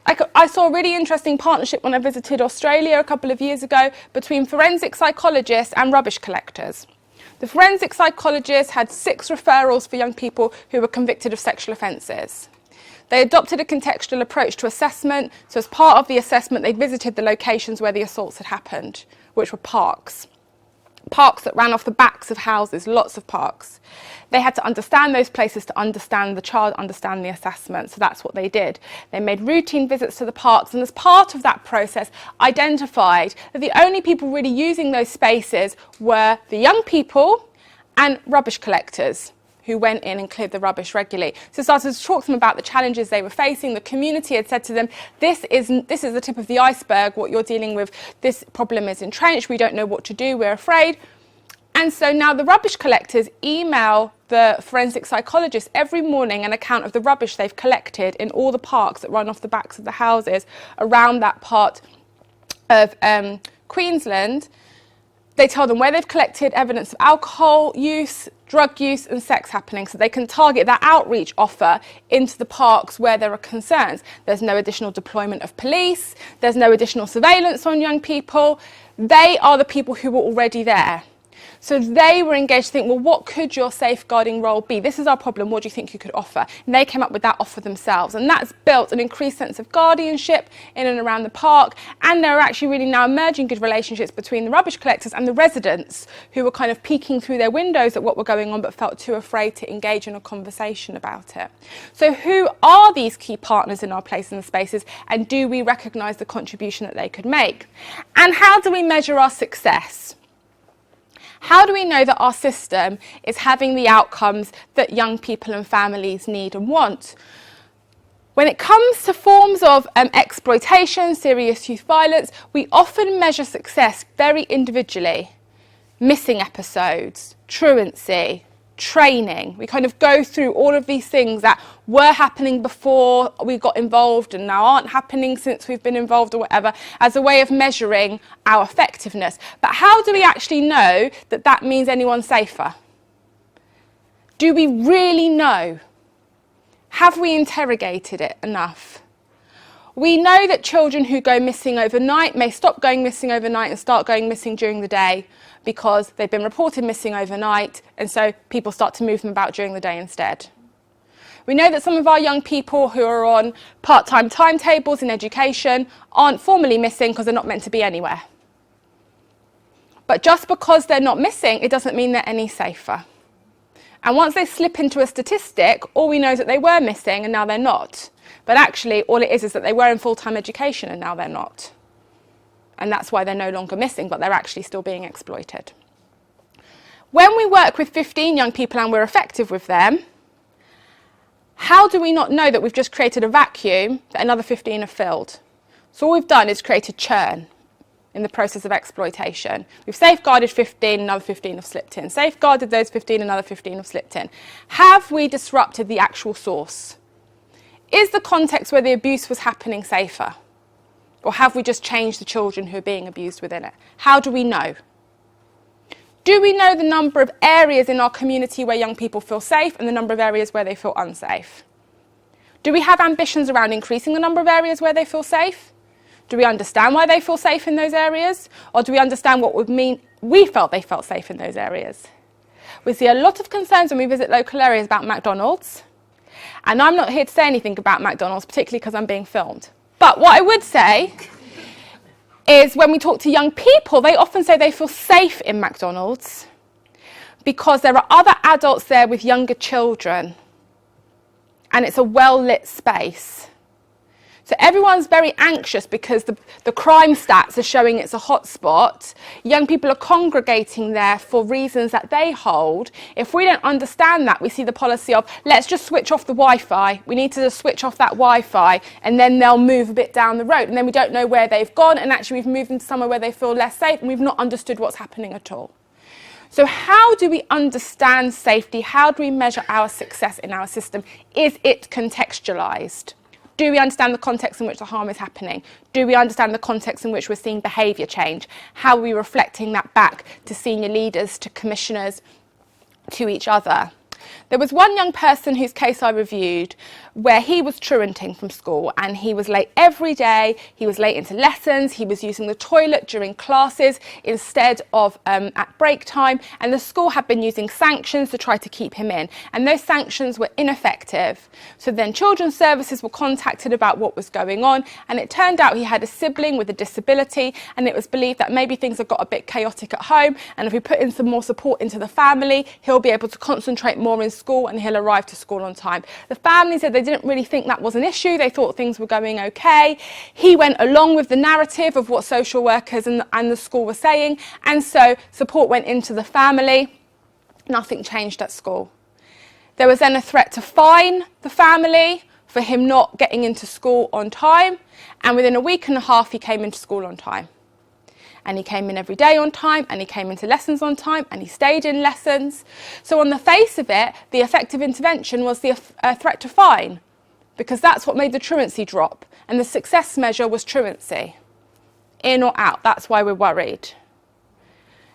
I saw a really interesting partnership when I visited Australia a couple of years ago between forensic psychologists and rubbish collectors. The forensic psychologists had 6 referrals for young people who were convicted of sexual offences. They adopted a contextual approach to assessment, so as part of the assessment they visited the locations where the assaults had happened, which were parks. Parks that ran off the backs of houses, lots of parks. They had to understand those places to understand the child, understand the assessment, so that's what they did. They made routine visits to the parks, and as part of that process identified that the only people really using those spaces were the young people and rubbish collectors who went in and cleared the rubbish regularly. So started to talk to them about the challenges they were facing. The community had said to them, this is the tip of the iceberg, what you're dealing with. This problem is entrenched, we don't know what to do, we're afraid. And so now the rubbish collectors email the forensic psychologists every morning an account of the rubbish they've collected in all the parks that run off the backs of the houses around that part of Queensland. They tell them where they've collected evidence of alcohol use, drug use and sex happening, so they can target that outreach offer into the parks where there are concerns. There's no additional deployment of police, there's no additional surveillance on young people. They are the people who were already there. So they were engaged to think, well, what could your safeguarding role be? This is our problem, what do you think you could offer? And they came up with that offer themselves. And that's built an increased sense of guardianship in and around the park. And there are actually really now emerging good relationships between the rubbish collectors and the residents who were kind of peeking through their windows at what were going on but felt too afraid to engage in a conversation about it. So who are these key partners in our place in the spaces, and do we recognise the contribution that they could make? And how do we measure our success? How do we know that our system is having the outcomes that young people and families need and want? When it comes to forms of exploitation, serious youth violence, we often measure success very individually. Missing episodes, truancy, training. We kind of go through all of these things that were happening before we got involved and now aren't happening since we've been involved or whatever, as a way of measuring our effectiveness. But how do we actually know that that means anyone's safer? Do we really know? Have we interrogated it enough? We know that children who go missing overnight may stop going missing overnight and start going missing during the day because they've been reported missing overnight, and so people start to move them about during the day instead. We know that some of our young people who are on part-time timetables in education aren't formally missing because they're not meant to be anywhere. But just because they're not missing, it doesn't mean they're any safer. And once they slip into a statistic, all we know is that they were missing and now they're not. But actually, all it is that they were in full-time education and now they're not. And that's why they're no longer missing, but they're actually still being exploited. When we work with 15 young people and we're effective with them, how do we not know that we've just created a vacuum that another 15 have filled? So all we've done is created churn in the process of exploitation. We've safeguarded 15, another 15 have slipped in. Safeguarded those 15, another 15 have slipped in. Have we disrupted the actual source? Is the context where the abuse was happening safer? Or have we just changed the children who are being abused within it? How do we know? Do we know the number of areas in our community where young people feel safe and the number of areas where they feel unsafe? Do we have ambitions around increasing the number of areas where they feel safe? Do we understand why they feel safe in those areas? Or do we understand what would mean we felt they felt safe in those areas? We see a lot of concerns when we visit local areas about McDonald's. And I'm not here to say anything about McDonald's, particularly because I'm being filmed. But what I would say is when we talk to young people, they often say they feel safe in McDonald's because there are other adults there with younger children and it's a well-lit space. So everyone's very anxious because the crime stats are showing it's a hotspot. Young people are congregating there for reasons that they hold. If we don't understand that, we see the policy of, let's just switch off the Wi-Fi. We need to just switch off that Wi-Fi, and then they'll move a bit down the road. And then we don't know where they've gone, and actually we've moved into somewhere where they feel less safe, and we've not understood what's happening at all. So how do we understand safety? How do we measure our success in our system? Is it contextualised? Do we understand the context in which the harm is happening? Do we understand the context in which we're seeing behaviour change? How are we reflecting that back to senior leaders, to commissioners, to each other? There was one young person whose case I reviewed where he was truanting from school, and he was late every day, he was late into lessons, he was using the toilet during classes instead of at break time, and the school had been using sanctions to try to keep him in, and those sanctions were ineffective. So then children's services were contacted about what was going on, and it turned out he had a sibling with a disability, and it was believed that maybe things had got a bit chaotic at home, and if we put in some more support into the family, he'll be able to concentrate more in school and he'll arrive to school on time. The family said they didn't really think that was an issue. They thought things were going okay. He went along with the narrative of what social workers and the school were saying, and so support went into the family. Nothing changed at school. There was then a threat to fine the family for him not getting into school on time, and within a week and a half he came into school on time. And he came in every day on time, and he came into lessons on time, and he stayed in lessons. So on the face of it, the effective intervention was the threat to fine, because that's what made the truancy drop, and the success measure was truancy. In or out, that's why we're worried.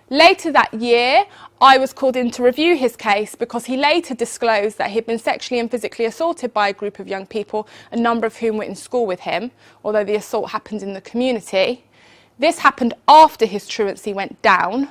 Later that year, I was called in to review his case because he later disclosed that he'd been sexually and physically assaulted by a group of young people, a number of whom were in school with him, although the assault happened in the community. This happened after his truancy went down.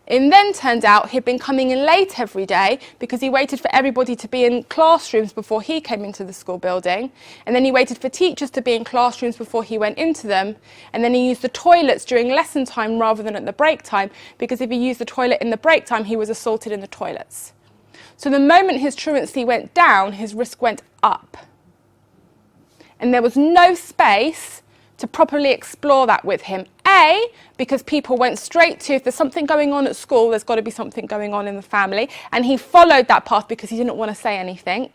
It then turned out he'd been coming in late every day because he waited for everybody to be in classrooms before he came into the school building, and then he waited for teachers to be in classrooms before he went into them, and then he used the toilets during lesson time rather than at the break time, because if he used the toilet in the break time, he was assaulted in the toilets. So the moment his truancy went down, his risk went up. And there was no space to properly explore that with him. A, because people went straight to, if there's something going on at school, there's got to be something going on in the family. And he followed that path because he didn't want to say anything.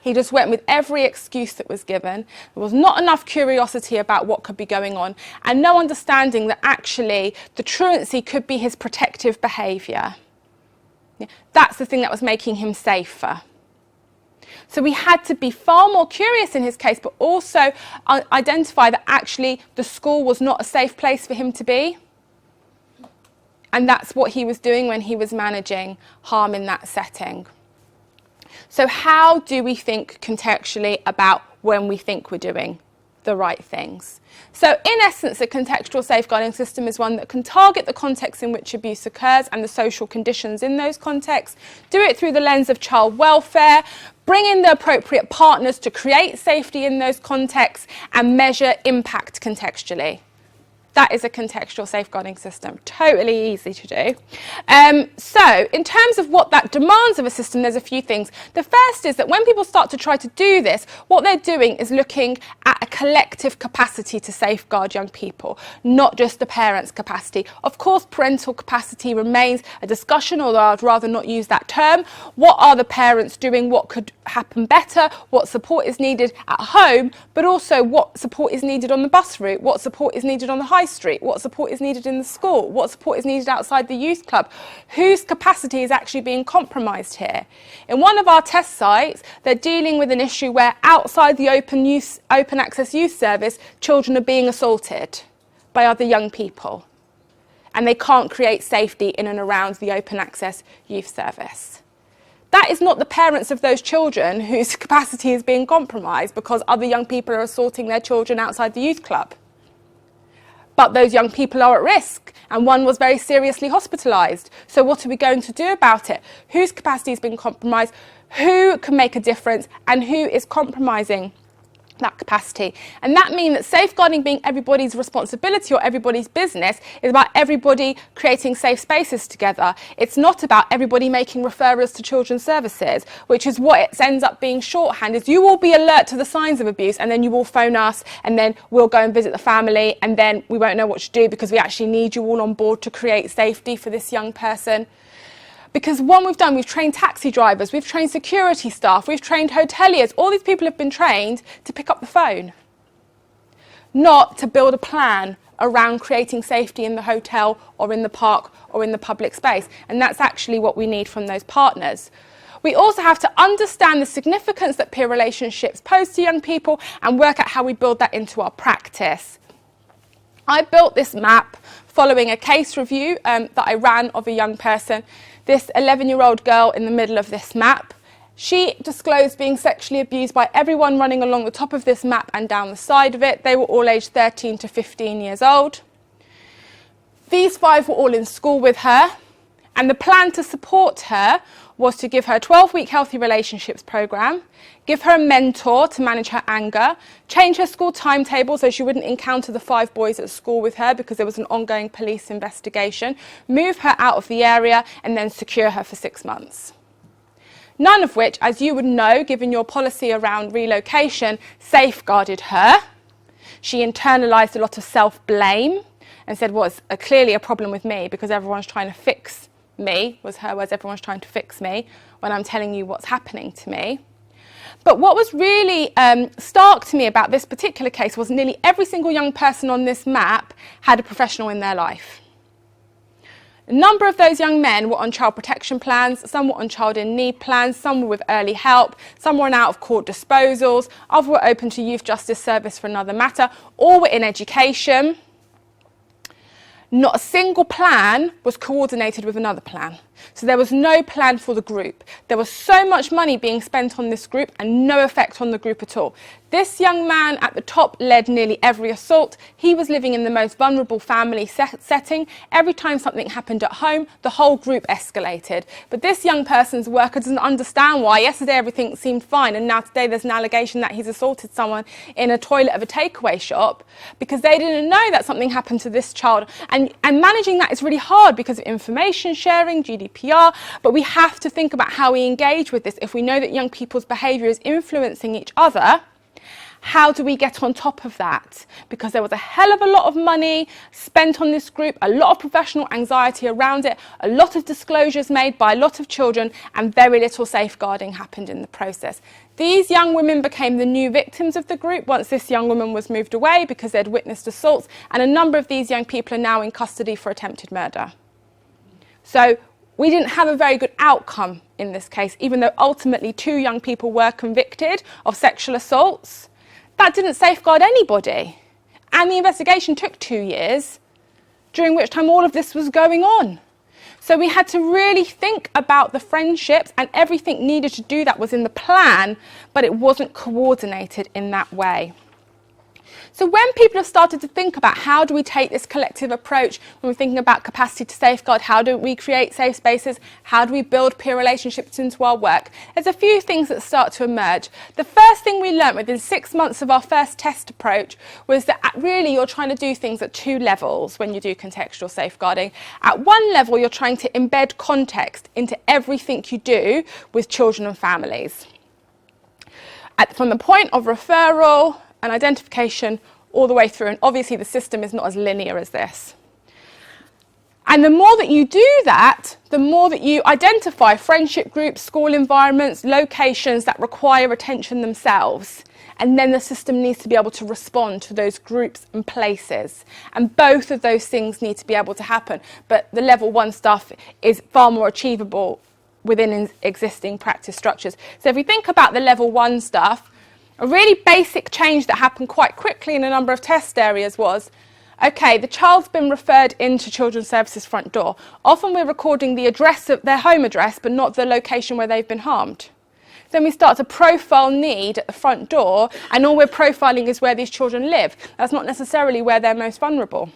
He just went with every excuse that was given. There was not enough curiosity about what could be going on, and no understanding that actually the truancy could be his protective behaviour. That's the thing that was making him safer. So we had to be far more curious in his case, but also identify that actually the school was not a safe place for him to be. And that's what he was doing when he was managing harm in that setting. So how do we think contextually about when we think we're doing the right things? So in essence, a contextual safeguarding system is one that can target the context in which abuse occurs and the social conditions in those contexts, do it through the lens of child welfare, bring in the appropriate partners to create safety in those contexts, and measure impact contextually. That is a contextual safeguarding system. Totally easy to do. So in terms of what that demands of a system, there's a few things. The first is that when people start to try to do this, what they're doing is looking at a collective capacity to safeguard young people, not just the parents' capacity. Of course, parental capacity remains a discussion, although I'd rather not use that term. What are the parents doing? What could happen better? What support is needed at home? But also what support is needed on the bus route? What support is needed on the high street? What support is needed in the school? What support is needed outside the youth club? Whose capacity is actually being compromised here? In one of our test sites, they're dealing with an issue where outside the open access youth service, children are being assaulted by other young people, and they can't create safety in and around the open access youth service. That is not the parents of those children whose capacity is being compromised because other young people are assaulting their children outside the youth club. But those young people are at risk, and one was very seriously hospitalised. So what are we going to do about it? Whose capacity has been compromised? Who can make a difference? And who is compromising that capacity. And that means that safeguarding being everybody's responsibility or everybody's business is about everybody creating safe spaces together. It's not about everybody making referrals to children's services, which is what it ends up being shorthand, is you will be alert to the signs of abuse and then you will phone us and then we'll go and visit the family and then we won't know what to do because we actually need you all on board to create safety for this young person. Because what we've done, we've trained taxi drivers, we've trained security staff, we've trained hoteliers. All these people have been trained to pick up the phone, not to build a plan around creating safety in the hotel or in the park or in the public space. And that's actually what we need from those partners. We also have to understand the significance that peer relationships pose to young people and work out how we build that into our practice. I built this map following a case review that I ran of a young person. This 11-year-old girl in the middle of this map, she disclosed being sexually abused by everyone running along the top of this map and down the side of it. They were all aged 13 to 15 years old. These 5 were all in school with her, and the plan to support her was to give her a 12-week healthy relationships programme, give her a mentor to manage her anger, change her school timetable so she wouldn't encounter the 5 boys at school with her because there was an ongoing police investigation, move her out of the area and then secure her for 6 months. None of which, as you would know, given your policy around relocation, safeguarded her. She internalised a lot of self-blame and said, well, it's clearly a problem with me because everyone's trying to fix me, was her words, everyone's trying to fix me when I'm telling you what's happening to me. But what was really stark to me about this particular case was nearly every single young person on this map had a professional in their life. A number of those young men were on child protection plans, some were on child in need plans, some were with early help, some were on out of court disposals, others were open to youth justice service for another matter, all were in education. Not a single plan was coordinated with another plan. So there was no plan for the group. There was so much money being spent on this group and no effect on the group at all. This young man at the top led nearly every assault. He was living in the most vulnerable family setting. Every time something happened at home, the whole group escalated. But this young person's worker doesn't understand why. Yesterday everything seemed fine and now today there's an allegation that he's assaulted someone in a toilet of a takeaway shop because they didn't know that something happened to this child. And managing that is really hard because of information sharing, GDPR, but we have to think about how we engage with this. If we know that young people's behaviour is influencing each other, how do we get on top of that? Because there was a hell of a lot of money spent on this group, a lot of professional anxiety around it, a lot of disclosures made by a lot of children, and very little safeguarding happened in the process. These young women became the new victims of the group once this young woman was moved away because they'd witnessed assaults, and a number of these young people are now in custody for attempted murder. So we didn't have a very good outcome in this case, even though ultimately 2 young people were convicted of sexual assaults. That didn't safeguard anybody. And the investigation took 2 years, during which time all of this was going on. So we had to really think about the friendships, and everything needed to do that was in the plan, but it wasn't coordinated in that way. So when people have started to think about how do we take this collective approach when we're thinking about capacity to safeguard, how do we create safe spaces, how do we build peer relationships into our work, there's a few things that start to emerge. The first thing we learnt within 6 months of our first test approach was that really you're trying to do things at 2 levels when you do contextual safeguarding. At one level, you're trying to embed context into everything you do with children and families. From the point of referral and identification all the way through, and obviously the system is not as linear as this. And the more that you do that, the more that you identify friendship groups, school environments, locations that require attention themselves. And then the system needs to be able to respond to those groups and places. And both of those things need to be able to happen. But the level 1 stuff is far more achievable within existing practice structures. So if we think about the level 1 stuff, a really basic change that happened quite quickly in a number of test areas was, okay, the child's been referred into Children's Services front door. Often we're recording the address of their home address, but not the location where they've been harmed. Then we start to profile need at the front door, and all we're profiling is where these children live. That's not necessarily where they're most vulnerable.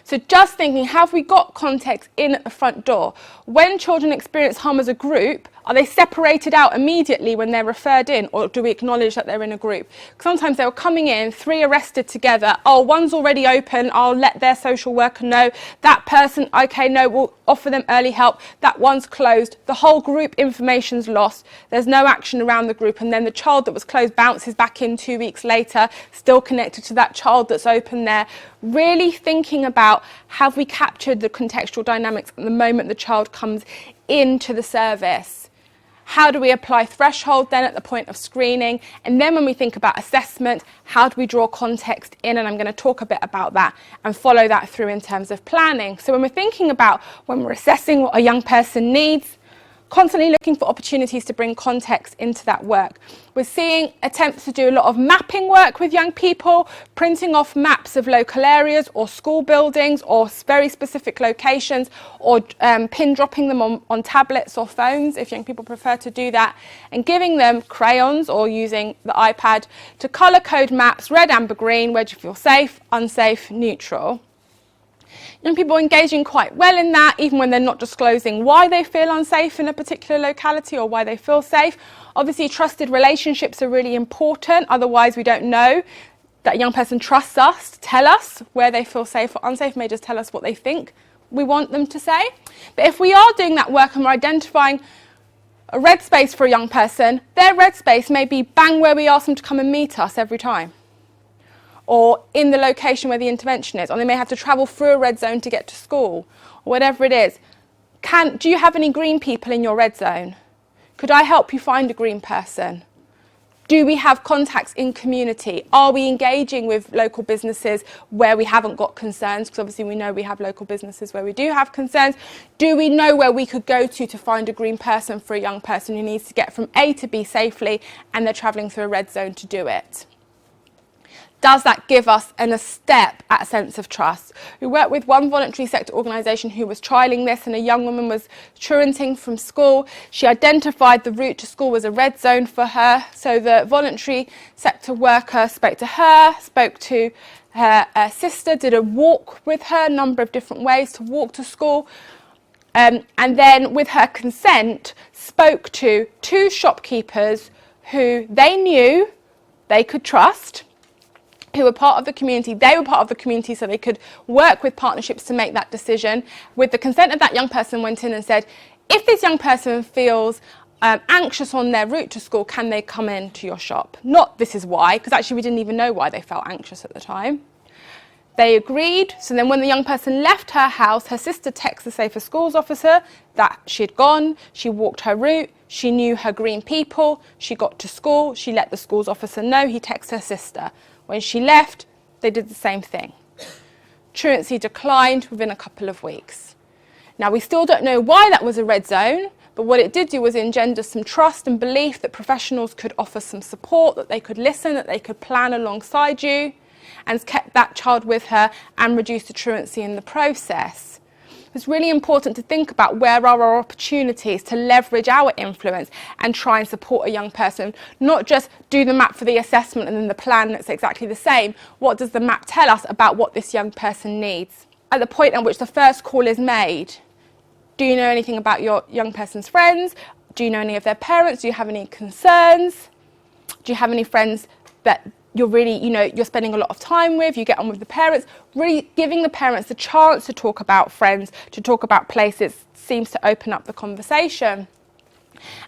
So just thinking, have we got context in at the front door? When children experience harm as a group, Are they separated out immediately when they're referred in, or do we acknowledge that they're in a group? Sometimes they were coming in, 3 arrested together. Oh, one's already open, I'll let their social worker know. That person, okay, no, we'll offer them early help. That one's closed. The whole group information's lost. There's no action around the group, and then the child that was closed bounces back in 2 weeks later, still connected to that child that's open there. Really thinking about, have we captured the contextual dynamics at the moment the child comes into the service? How do we apply threshold then at the point of screening? And then when we think about assessment, how do we draw context in? And I'm going to talk a bit about that and follow that through in terms of planning. So when we're thinking about when we're assessing what a young person needs, constantly looking for opportunities to bring context into that work. We're seeing attempts to do a lot of mapping work with young people, printing off maps of local areas or school buildings or very specific locations, or pin dropping them on tablets or phones if young people prefer to do that, and giving them crayons or using the iPad to colour code maps, red, amber, green, where do you feel safe, unsafe, neutral. Young people engaging quite well in that, even when they're not disclosing why they feel unsafe in a particular locality or why they feel safe. Obviously, trusted relationships are really important, otherwise we don't know that a young person trusts us to tell us where they feel safe or unsafe, may just tell us what they think we want them to say. But if we are doing that work and we're identifying a red space for a young person, their red space may be bang where we ask them to come and meet us every time, or in the location where the intervention is, or they may have to travel through a red zone to get to school, or whatever it is. Do you have any green people in your red zone? Could I help you find a green person? Do we have contacts in community? Are we engaging with local businesses where we haven't got concerns? Because obviously we know we have local businesses where we do have concerns. Do we know where we could go to find a green person for a young person who needs to get from A to B safely and they're travelling through a red zone to do it? Does that give us a step at a sense of trust? We worked with one voluntary sector organisation who was trialling this, and a young woman was truanting from school. She identified the route to school was a red zone for her, so the voluntary sector worker spoke to her, spoke to her sister, did a walk with her, a number of different ways to walk to school, and then with her consent spoke to 2 shopkeepers who they knew they could trust, who were part of the community. They were part of the community, so they could work with partnerships to make that decision. With the consent of that young person, went in and said, if this young person feels anxious on their route to school, can they come into your shop? Not this is why, because actually we didn't even know why they felt anxious at the time. They agreed, so then when the young person left her house, her sister texted the Safer Schools officer that she'd gone, she walked her route, she knew her green people, she got to school, she let the schools officer know, he texted her sister. When she left, they did the same thing. Truancy declined within a couple of weeks. Now, we still don't know why that was a red zone, but what it did do was engender some trust and belief that professionals could offer some support, that they could listen, that they could plan alongside you, and kept that child with her and reduced the truancy in the process. It's really important to think about where are our opportunities to leverage our influence and try and support a young person, not just do the map for the assessment and then the plan that's exactly the same. What does the map tell us about what this young person needs? At the point at which the first call is made, do you know anything about your young person's friends? Do you know any of their parents? Do you have any concerns? Do you have any friends that you're really, you're spending a lot of time with, you get on with the parents? Really giving the parents the chance to talk about friends, to talk about places, seems to open up the conversation.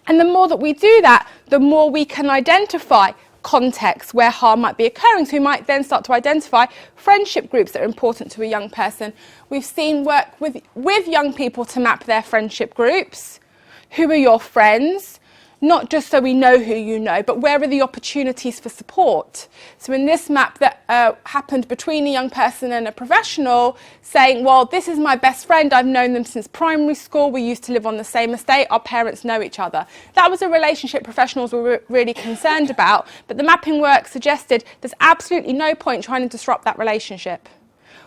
And the more that we do that, the more we can identify contexts where harm might be occurring. So we might then start to identify friendship groups that are important to a young person. We've seen work with young people to map their friendship groups. Who are your friends? Not just so we know who you know, but where are the opportunities for support? So in this map that happened between a young person and a professional, saying, well, this is my best friend, I've known them since primary school, we used to live on the same estate, our parents know each other. That was a relationship professionals were really concerned about, but the mapping work suggested there's absolutely no point trying to disrupt that relationship.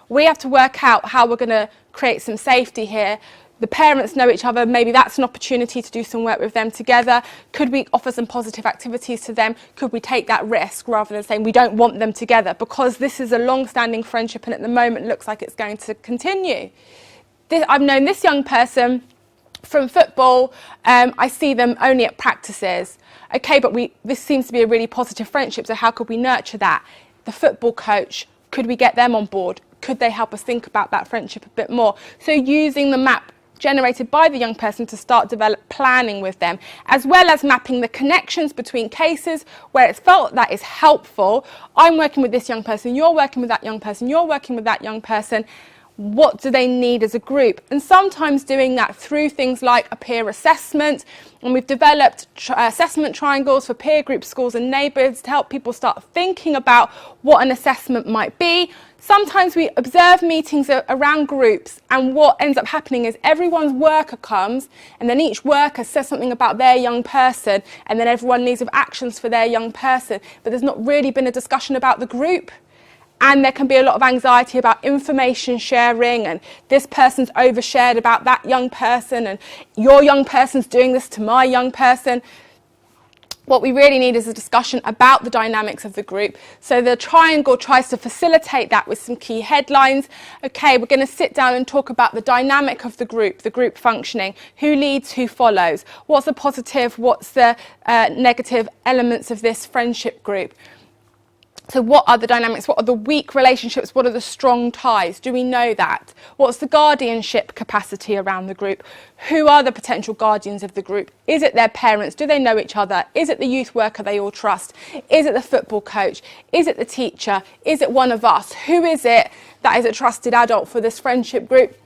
We have to work out how we're going to create some safety here. The parents know each other, maybe that's an opportunity to do some work with them together. Could we offer some positive activities to them? Could we take that risk rather than saying we don't want them together because this is a long-standing friendship and at the moment looks like it's going to continue? I've known this young person from football, I see them only at practices. Okay, but this seems to be a really positive friendship, so how could we nurture that? The football coach, could we get them on board? Could they help us think about that friendship a bit more? So using the map generated by the young person to start develop planning with them, as well as mapping the connections between cases where it's felt that is helpful. I'm working with this young person, you're working with that young person, you're working with that young person. What do they need as a group? And sometimes doing that through things like a peer assessment, and we've developed assessment triangles for peer groups, schools and neighbourhoods to help people start thinking about what an assessment might be. Sometimes we observe meetings around groups, and what ends up happening is everyone's worker comes, and then each worker says something about their young person, and then everyone needs actions for their young person, but there's not really been a discussion about the group. And there can be a lot of anxiety about information sharing, and this person's overshared about that young person, and your young person's doing this to my young person. What we really need is a discussion about the dynamics of the group. So the triangle tries to facilitate that with some key headlines. Okay, we're going to sit down and talk about the dynamic of the group functioning, who leads, who follows, what's the positive, what's the negative elements of this friendship group. So what are the dynamics? What are the weak relationships? What are the strong ties? Do we know that? What's the guardianship capacity around the group? Who are the potential guardians of the group? Is it their parents? Do they know each other? Is it the youth worker they all trust? Is it the football coach? Is it the teacher? Is it one of us? Who is it that is a trusted adult for this friendship group?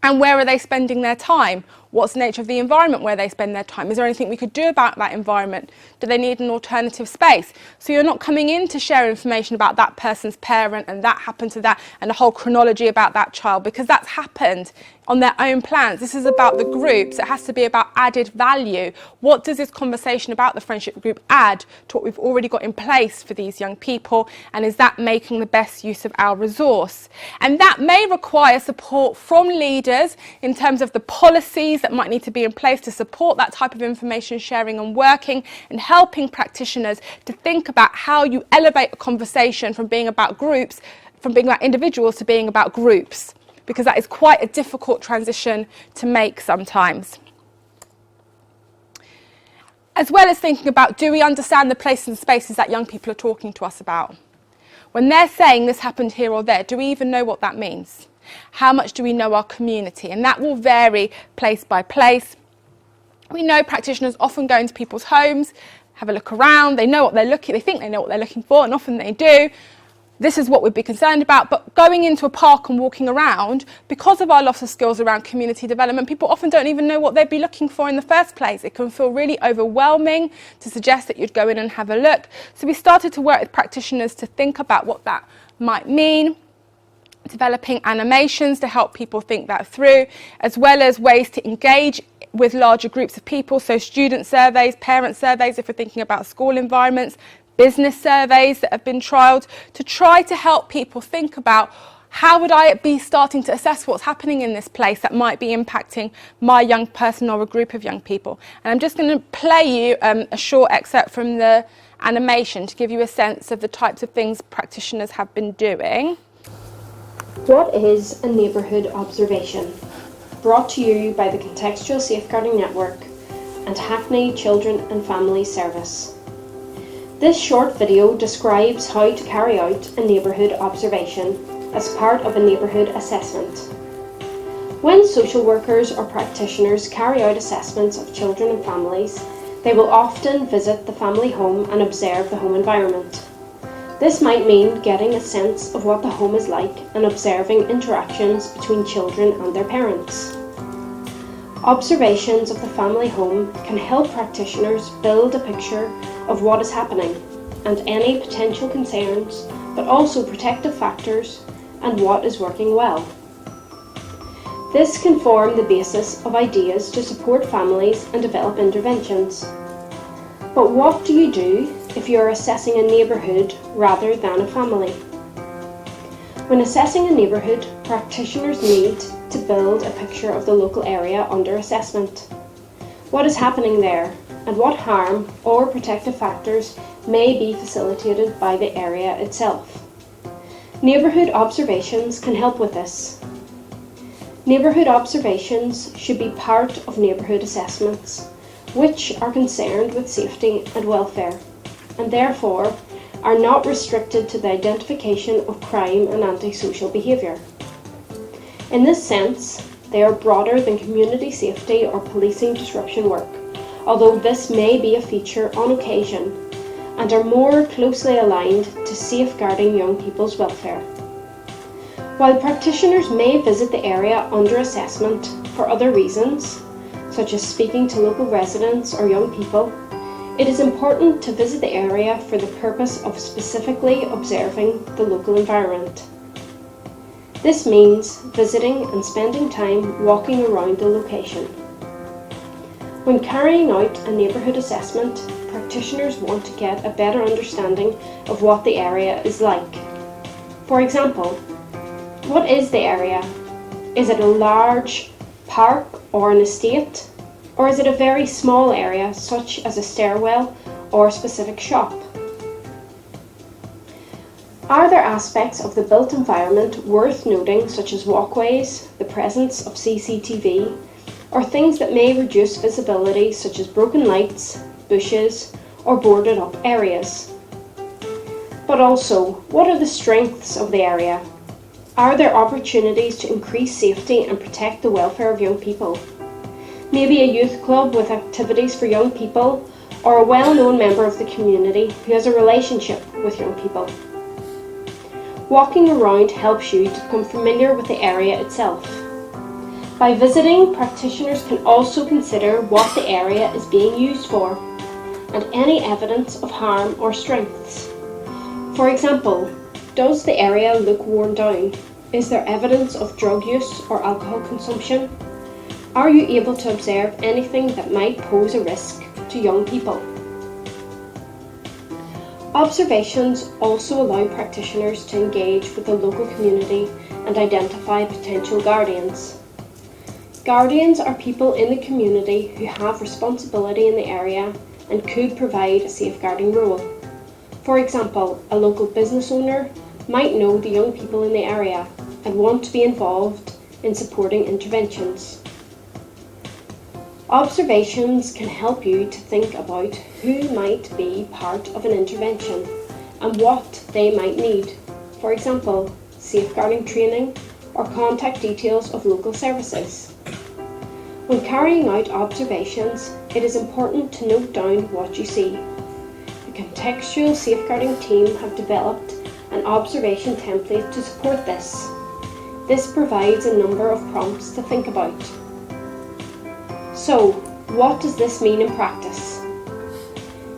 And where are they spending their time? What's the nature of the environment where they spend their time? Is there anything we could do about that environment? Do they need an alternative space? So you're not coming in to share information about that person's parent and that happened to that and a whole chronology about that child, because that's happened on their own plans. This is about the groups. It has to be about added value. What does this conversation about the friendship group add to what we've already got in place for these young people? And is that making the best use of our resource? And that may require support from leaders in terms of the policies that might need to be in place to support that type of information sharing and working, and helping practitioners to think about how you elevate a conversation from being about groups, from being about individuals to being about groups, because that is quite a difficult transition to make sometimes. As well as thinking about, do we understand the places and spaces that young people are talking to us about? When they're saying this happened here or there, do we even know what that means? How much do we know our community? And that will vary place by place. We know practitioners often go into people's homes, have a look around, they know what they're looking, they think they know what they're looking for, and often they do. This is what we'd be concerned about, but going into a park and walking around, because of our loss of skills around community development, people often don't even know what they'd be looking for in the first place. It can feel really overwhelming to suggest that you'd go in and have a look. So we started to work with practitioners to think about what that might mean, developing animations to help people think that through, as well as ways to engage with larger groups of people, so student surveys, parent surveys if we're thinking about school environments, business surveys that have been trialled, to try to help people think about how would I be starting to assess what's happening in this place that might be impacting my young person or a group of young people. And I'm just going to play you a short excerpt from the animation to give you a sense of the types of things practitioners have been doing. What is a neighbourhood observation? Brought to you by the Contextual Safeguarding Network and Hackney Children and Family Service. This short video describes how to carry out a neighbourhood observation as part of a neighbourhood assessment. When social workers or practitioners carry out assessments of children and families, they will often visit the family home and observe the home environment. This might mean getting a sense of what the home is like and observing interactions between children and their parents. Observations of the family home can help practitioners build a picture of what is happening and any potential concerns, but also protective factors and what is working well. This can form the basis of ideas to support families and develop interventions. But what do you do if you are assessing a neighbourhood rather than a family? When assessing a neighbourhood, practitioners need to build a picture of the local area under assessment. What is happening there, and what harm or protective factors may be facilitated by the area itself. Neighbourhood observations can help with this. Neighbourhood observations should be part of neighbourhood assessments, which are concerned with safety and welfare, and therefore are not restricted to the identification of crime and antisocial behaviour. In this sense, they are broader than community safety or policing disruption work, although this may be a feature on occasion, and are more closely aligned to safeguarding young people's welfare. While practitioners may visit the area under assessment for other reasons, such as speaking to local residents or young people, it is important to visit the area for the purpose of specifically observing the local environment. This means visiting and spending time walking around the location. When carrying out a neighbourhood assessment, practitioners want to get a better understanding of what the area is like. For example, what is the area? Is it a large park or an estate? Or is it a very small area, such as a stairwell or a specific shop? Are there aspects of the built environment worth noting, such as walkways, the presence of CCTV, or things that may reduce visibility, such as broken lights, bushes, or boarded up areas? But also, what are the strengths of the area? Are there opportunities to increase safety and protect the welfare of young people? Maybe a youth club with activities for young people, or a well-known member of the community who has a relationship with young people. Walking around helps you to become familiar with the area itself. By visiting, practitioners can also consider what the area is being used for, and any evidence of harm or strengths. For example, does the area look worn down? Is there evidence of drug use or alcohol consumption? Are you able to observe anything that might pose a risk to young people? Observations also allow practitioners to engage with the local community and identify potential guardians. Guardians are people in the community who have responsibility in the area and could provide a safeguarding role. For example, a local business owner might know the young people in the area and want to be involved in supporting interventions. Observations can help you to think about who might be part of an intervention and what they might need. For example, safeguarding training or contact details of local services. When carrying out observations, it is important to note down what you see. The Contextual Safeguarding team have developed an observation template to support this. This provides a number of prompts to think about. So, what does this mean in practice?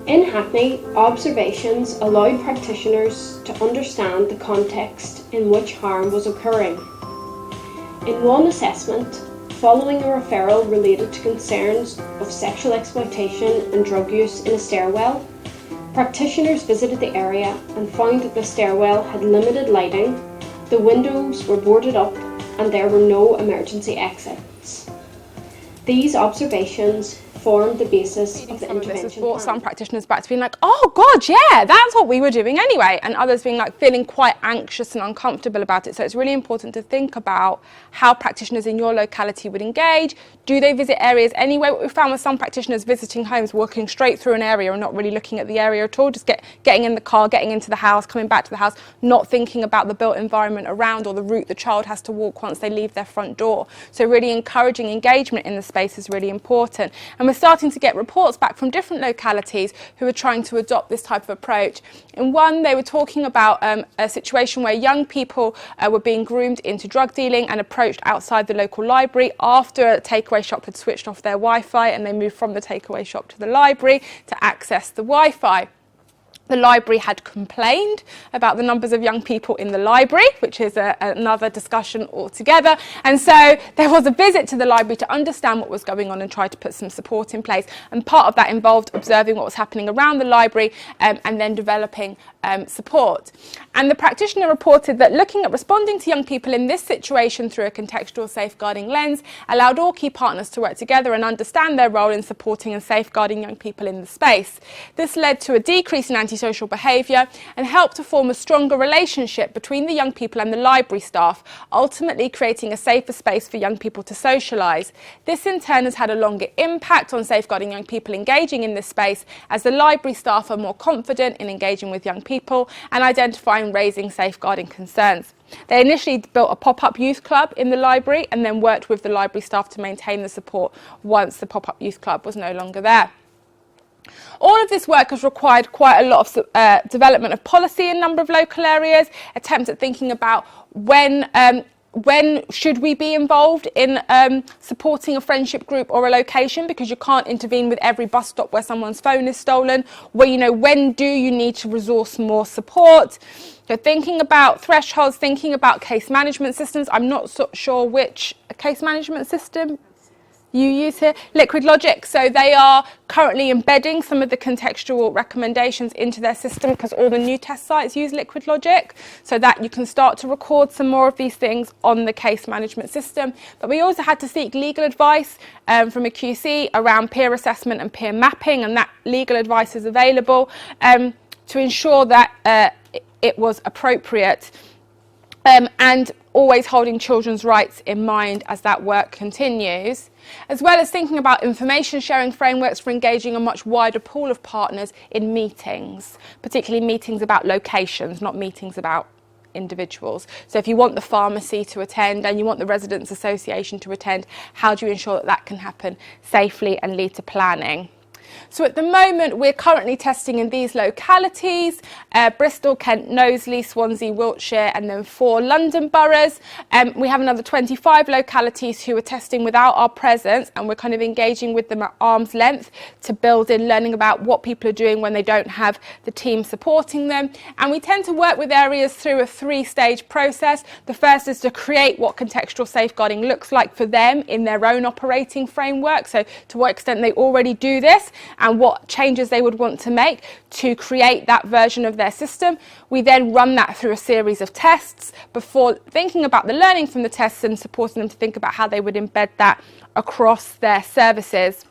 In Hackney, observations allowed practitioners to understand the context in which harm was occurring. In one assessment, following a referral related to concerns of sexual exploitation and drug use in a stairwell, practitioners visited the area and found that the stairwell had limited lighting, the windows were boarded up, and there were no emergency exits. These observations formed the basis of the intervention. This has brought some practitioners back to being like, oh God, yeah, that's what we were doing anyway, and others being like feeling quite anxious and uncomfortable about it. So it's really important to think about how practitioners in your locality would engage. Do they visit areas anyway? What we found with some practitioners visiting homes, walking straight through an area and not really looking at the area at all, just getting in the car, getting into the house, coming back to the house, not thinking about the built environment around or the route the child has to walk once they leave their front door. So really encouraging engagement in the space is really important. And we're starting to get reports back from different localities who are trying to adopt this type of approach. In one, they were talking about a situation where young people were being groomed into drug dealing and approached outside the local library after a takeaway shop had switched off their Wi-Fi, and they moved from the takeaway shop to the library to access the Wi-Fi. The library had complained about the numbers of young people in the library, which is another discussion altogether. And so there was a visit to the library to understand what was going on and try to put some support in place. And part of that involved observing what was happening around the library and then developing support. And the practitioner reported that looking at responding to young people in this situation through a contextual safeguarding lens allowed all key partners to work together and understand their role in supporting and safeguarding young people in the space. This led to a decrease in antisocial antisocial behaviour, and help to form a stronger relationship between the young people and the library staff, ultimately creating a safer space for young people to socialise. This in turn has had a longer impact on safeguarding young people engaging in this space, as the library staff are more confident in engaging with young people and identifying and raising safeguarding concerns. They initially built a pop-up youth club in the library and then worked with the library staff to maintain the support once the pop-up youth club was no longer there. All of this work has required quite a lot of development of policy in a number of local areas, attempts at thinking about when should we be involved in supporting a friendship group or a location, because you can't intervene with every bus stop where someone's phone is stolen, where, when do you need to resource more support. So thinking about thresholds, thinking about case management systems. I'm not sure which case management system you use here. Liquid Logic. So they are currently embedding some of the contextual recommendations into their system, because all the new test sites use Liquid Logic, so that you can start to record some more of these things on the case management system. But we also had to seek legal advice from a QC around peer assessment and peer mapping, and that legal advice is available to ensure that it was appropriate, and always holding children's rights in mind as that work continues, as well as thinking about information sharing frameworks for engaging a much wider pool of partners in meetings, particularly meetings about locations, not meetings about individuals. So if you want the pharmacy to attend and you want the residents association to attend, how do you ensure that that can happen safely and lead to planning? So at the moment, we're currently testing in these localities, Bristol, Kent, Knowsley, Swansea, Wiltshire, and then 4 London boroughs. We have another 25 localities who are testing without our presence, and we're kind of engaging with them at arm's length to build in learning about what people are doing when they don't have the team supporting them. And we tend to work with areas through a 3-stage process. The first is to create what contextual safeguarding looks like for them in their own operating framework, so to what extent they already do this, and what changes they would want to make to create that version of their system. We then run that through a series of tests before thinking about the learning from the tests and supporting them to think about how they would embed that across their services.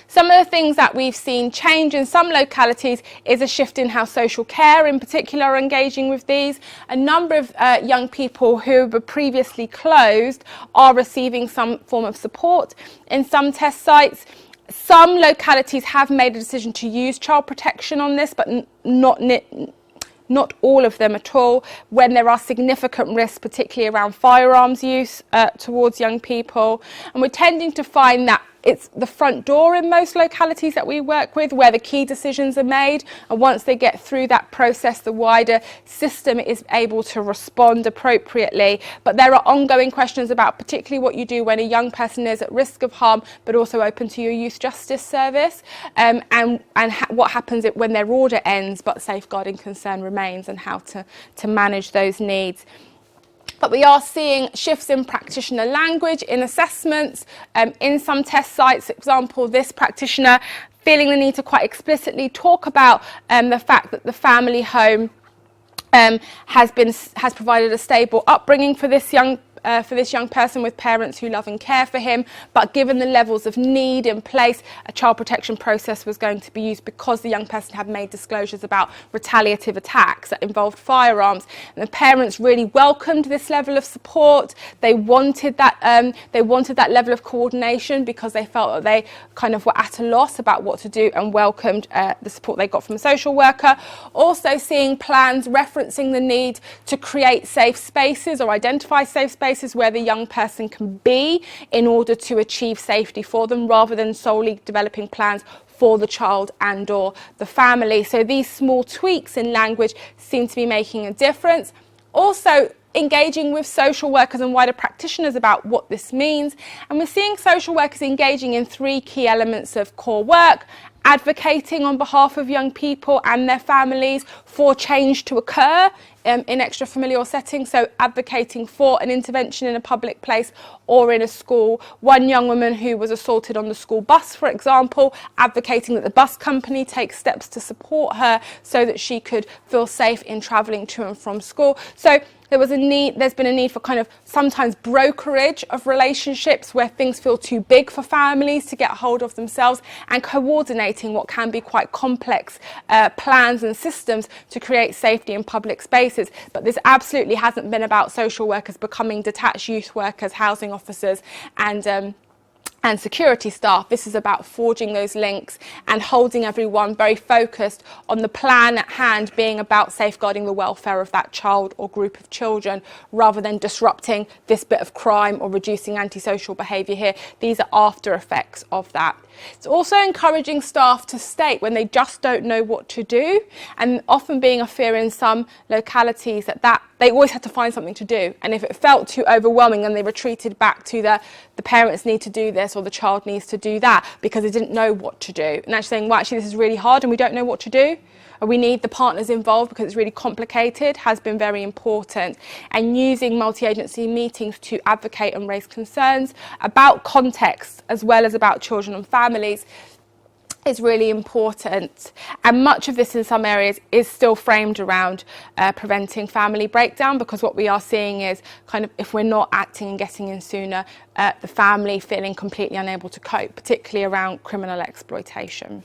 Some of the things that we've seen change in some localities is a shift in how social care in particular are engaging with these. A number of young people who were previously closed are receiving some form of support in some test sites. Some localities have made a decision to use child protection on this, but not all of them at all, when there are significant risks, particularly around firearms use towards young people. And we're tending to find that it's the front door in most localities that we work with where the key decisions are made, and once they get through that process, the wider system is able to respond appropriately. But there are ongoing questions about particularly what you do when a young person is at risk of harm but also open to your youth justice service, and what happens when their order ends but safeguarding concern remains, and how to manage those needs. But we are seeing shifts in practitioner language in assessments in some test sites. For example, this practitioner feeling the need to quite explicitly talk about the fact that the family home has provided a stable upbringing for this young person with parents who love and care for him, but given the levels of need in place, a child protection process was going to be used because the young person had made disclosures about retaliative attacks that involved firearms. And the parents really welcomed this level of support. They wanted that level of coordination because they felt that they kind of were at a loss about what to do, and welcomed the support they got from a social worker. Also seeing plans referencing the need to create safe spaces or identify safe spaces where the young person can be in order to achieve safety for them, rather than solely developing plans for the child and or the family. So these small tweaks in language seem to be making a difference. Also engaging with social workers and wider practitioners about what this means. And we're seeing social workers engaging in 3 key elements of core work: advocating on behalf of young people and their families for change to occur in extra-familial settings, so advocating for an intervention in a public place or in a school. One young woman who was assaulted on the school bus, for example, advocating that the bus company take steps to support her so that she could feel safe in travelling to and from school. So there's been a need for kind of sometimes brokerage of relationships where things feel too big for families to get hold of themselves, and coordinating what can be quite complex plans and systems to create safety in public spaces. But this absolutely hasn't been about social workers becoming detached youth workers, housing officers and security staff. This is about forging those links and holding everyone very focused on the plan at hand being about safeguarding the welfare of that child or group of children, rather than disrupting this bit of crime or reducing antisocial behaviour here. These are after effects of that. It's also encouraging staff to state when they just don't know what to do, and often being a fear in some localities that they always had to find something to do, and if it felt too overwhelming then they retreated back to the parents need to do this or the child needs to do that because they didn't know what to do, and actually saying, well, actually this is really hard and we don't know what to do, or we need the partners involved because it's really complicated, has been very important. And using multi-agency meetings to advocate and raise concerns about context as well as about children and families is really important. And much of this in some areas is still framed around preventing family breakdown, because what we are seeing is kind of, if we're not acting and getting in sooner, the family feeling completely unable to cope, particularly around criminal exploitation.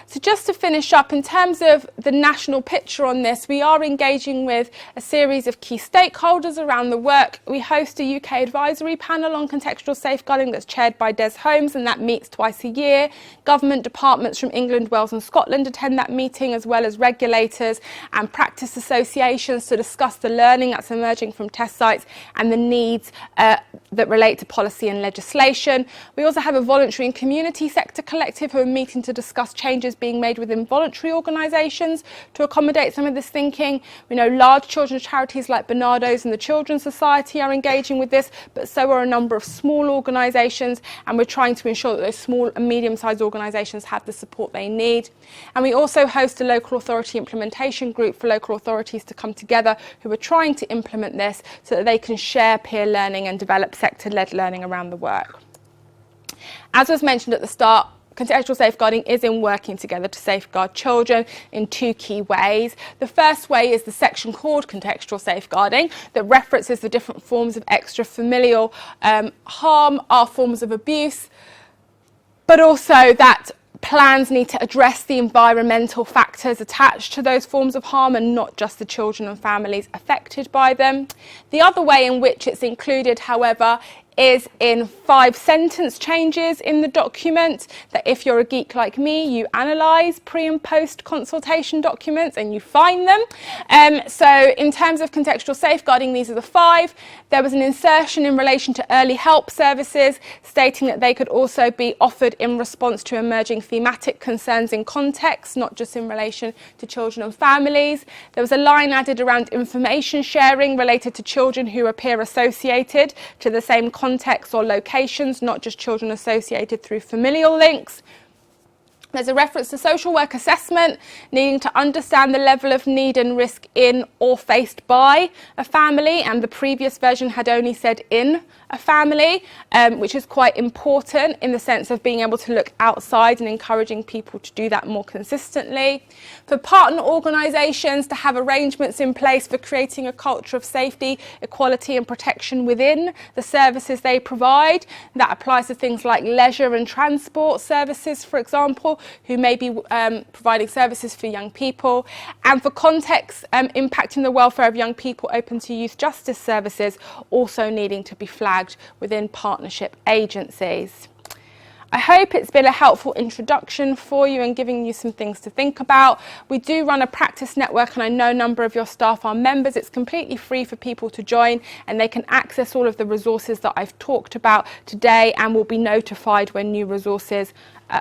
So just to finish up, in terms of the national picture on this, we are engaging with a series of key stakeholders around the work. We host a UK advisory panel on contextual safeguarding that's chaired by Des Holmes, and that meets twice a year. Government departments from England, Wales and Scotland attend that meeting, as well as regulators and practice associations to discuss the learning that's emerging from test sites and the needs that relate to policy and legislation. We also have a voluntary and community sector collective who are meeting to discuss changes being made within voluntary organisations to accommodate some of this thinking. We know large children's charities like Bernardo's and the Children's Society are engaging with this, but so are a number of small organisations, and we're trying to ensure that those small and medium-sized organisations have the support they need. And we also host a local authority implementation group for local authorities to come together who are trying to implement this so that they can share peer learning and develop sector-led learning around the work. As was mentioned at the start, contextual safeguarding is in working together to safeguard children in two key ways. The first way is the section called Contextual Safeguarding that references the different forms of extra-familial harm, are forms of abuse, but also that plans need to address the environmental factors attached to those forms of harm and not just the children and families affected by them. The other way in which it's included, however, is in 5 sentence changes in the document that, if you're a geek like me, you analyse pre and post consultation documents and you find them. So in terms of contextual safeguarding, these are the 5. There was an insertion in relation to early help services, stating that they could also be offered in response to emerging thematic concerns in context, not just in relation to children and families. There was a line added around information sharing related to children who appear associated to the same contexts or locations, not just children associated through familial links. There's a reference to social work assessment, needing to understand the level of need and risk in or faced by a family, and the previous version had only said in a family, which is quite important in the sense of being able to look outside and encouraging people to do that more consistently. For partner organisations to have arrangements in place for creating a culture of safety, equality and protection within the services they provide. That applies to things like leisure and transport services, for example, who may be providing services for young people. And for context impacting the welfare of young people open to youth justice services, also needing to be flagged within partnership agencies. I hope it's been a helpful introduction for you and giving you some things to think about. We do run a practice network, and I know a number of your staff are members. It's completely free for people to join, and they can access all of the resources that I've talked about today and will be notified when new resources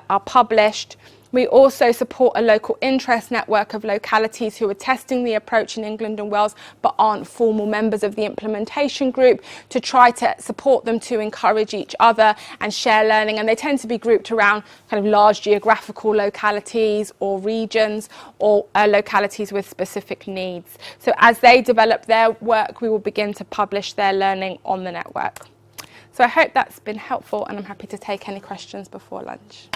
are published. We also support a local interest network of localities who are testing the approach in England and Wales but aren't formal members of the implementation group, to try to support them to encourage each other and share learning. And they tend to be grouped around kind of large geographical localities or regions, or localities with specific needs. So as they develop their work, we will begin to publish their learning on the network. So I hope that's been helpful, and I'm happy to take any questions before lunch.